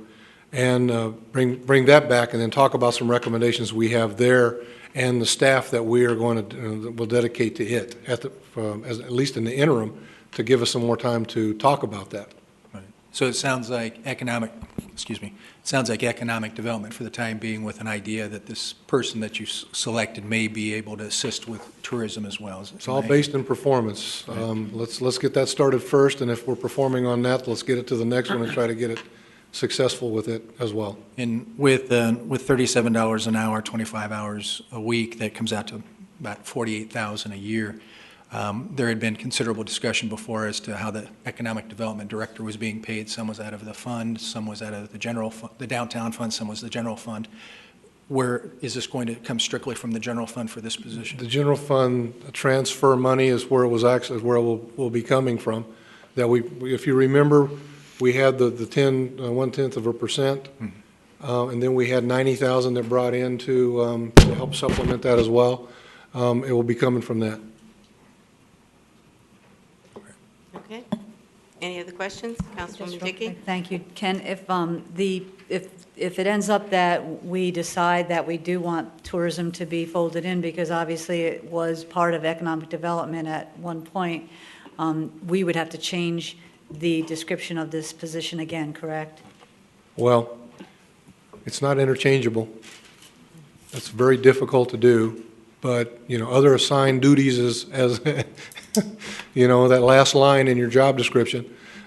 and bring that back and then talk about some recommendations we have there and the staff that we are going to will dedicate to it at least in the interim to give us some more time to talk about that. Right. So it sounds like economic development for the time being, with an idea that this person that you selected may be able to assist with tourism as well. It's all based in performance. Let's get that started first, and if we're performing on that, let's get it to the next one and try to get it successful with it as well. And with $37 an hour, 25 hours a week, that comes out to about $48,000 a year. There had been considerable discussion before as to how the economic development director was being paid. Some was out of the fund, some was out of the general fund, the downtown fund, some was the general fund. where is this going to come strictly from the general fund for this position? The general fund transfer money is where it was actually, where it will be coming from. That if you remember, we had the 1/10%, and then we had 90,000 that brought in to help supplement that as well. It will be coming from that. Okay. Any other questions? Councilwoman Dickey? Thank you. Ken, if it ends up that we decide that we do want tourism to be folded in, because obviously it was part of economic development at one point, we would have to change the description of this position again, correct? Well, it's not interchangeable. It's very difficult to do, but, other assigned duties as that last line in your job description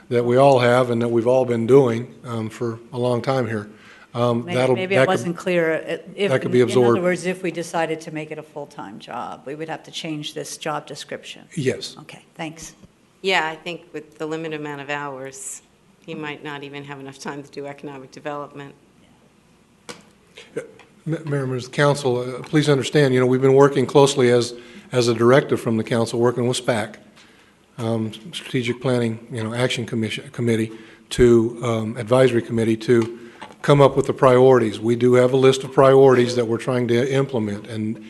that we all have and that we've all been doing for a long time here. Maybe I wasn't clear. That could be absorbed. In other words, if we decided to make it a full-time job, we would have to change this job description. Yes. Okay, thanks. Yeah, I think with the limited amount of hours, he might not even have enough time to do economic development. Mayor, members of the council, please understand, we've been working closely as a directive from the council, working with SPAC, Strategic Planning, Action Committee, to Advisory Committee to come up with the priorities. We do have a list of priorities that we're trying to implement, and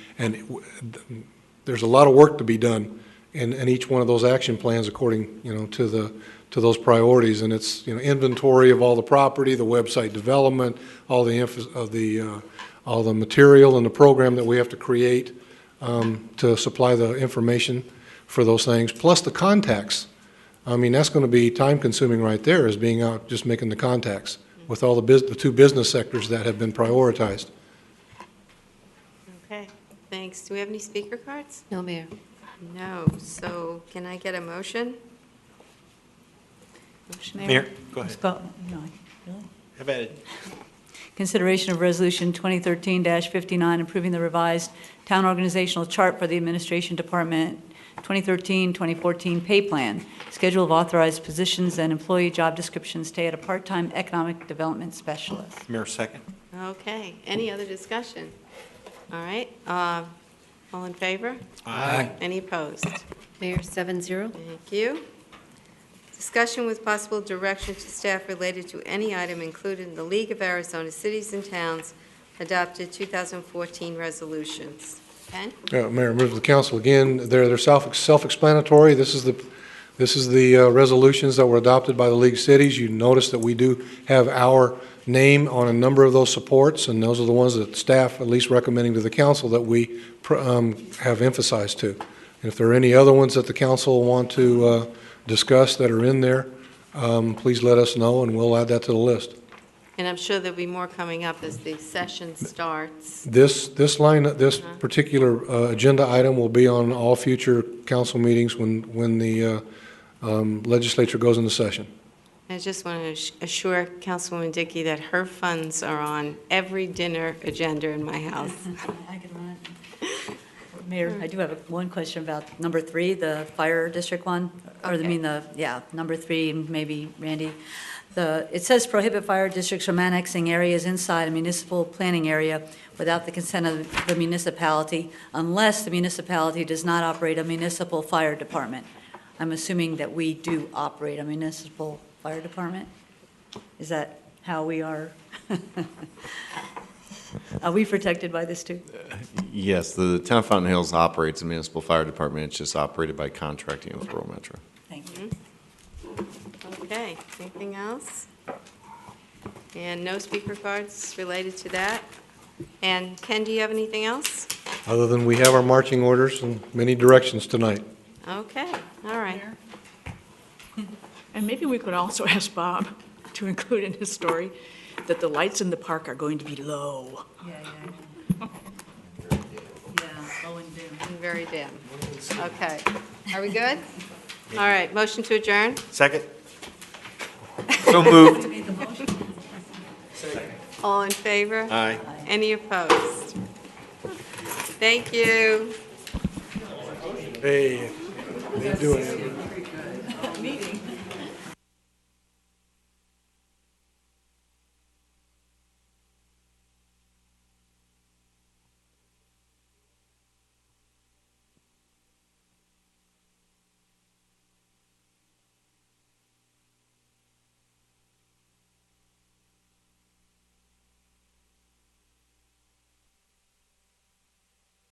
there's a lot of work to be done in each one of those action plans according, to those priorities. And it's, inventory of all the property, the website development, all the material and the program that we have to create to supply the information for those things, plus the contacts. I mean, that's going to be time-consuming right there, is being out just making the contacts with all the two business sectors that have been prioritized. Okay, thanks. Do we have any speaker cards? No, Mayor. No. So can I get a motion? Mayor, go ahead. No, really? Have at it. Consideration of Resolution 2013-59, approving the revised town organizational chart for the Administration Department 2013-2014 pay plan, schedule of authorized positions and employee job descriptions to add a part-time economic development specialist. Mayor, second. Okay, any other discussion? All right, all in favor? Aye. Any opposed? Mayor, 7-0. Thank you. Discussion with possible direction to staff related to any item included in the League of Arizona Cities and Towns adopted 2014 resolutions. Ken? Mayor, members of the council, again, they're self-explanatory. This is the resolutions that were adopted by the League of Cities. You notice that we do have our name on a number of those supports, and those are the ones that staff at least recommending to the council that we have emphasized to. And if there are any other ones that the council want to discuss that are in there, please let us know, and we'll add that to the list. And I'm sure there'll be more coming up as the session starts. This particular agenda item will be on all future council meetings when the legislature goes into session. I just want to assure Councilwoman Dickey that her funds are on every dinner agenda in my house. I can run it. Mayor, I do have one question about number 3, the fire district one, or number 3, maybe Randy. It says prohibit fire districts from annexing areas inside a municipal planning area without the consent of the municipality unless the municipality does not operate a municipal fire department. I'm assuming that we do operate a municipal fire department? Is that how we are? Are we protected by this too? Yes, the town of Fountain Hills operates a municipal fire department. It's just operated by contracting with Rural Metro. Thank you. Okay, anything else? And no speaker cards related to that? And Ken, do you have anything else? Other than we have our marching orders and many directions tonight. Okay, all right. And maybe we could also ask Bob to include in his story that the lights in the park are going to be low. Yeah, low and dim. And very dim. Okay, are we good? All right, motion to adjourn? Second. So moved. All in favor? Aye. Any opposed? Thank you. Hey, how you doing?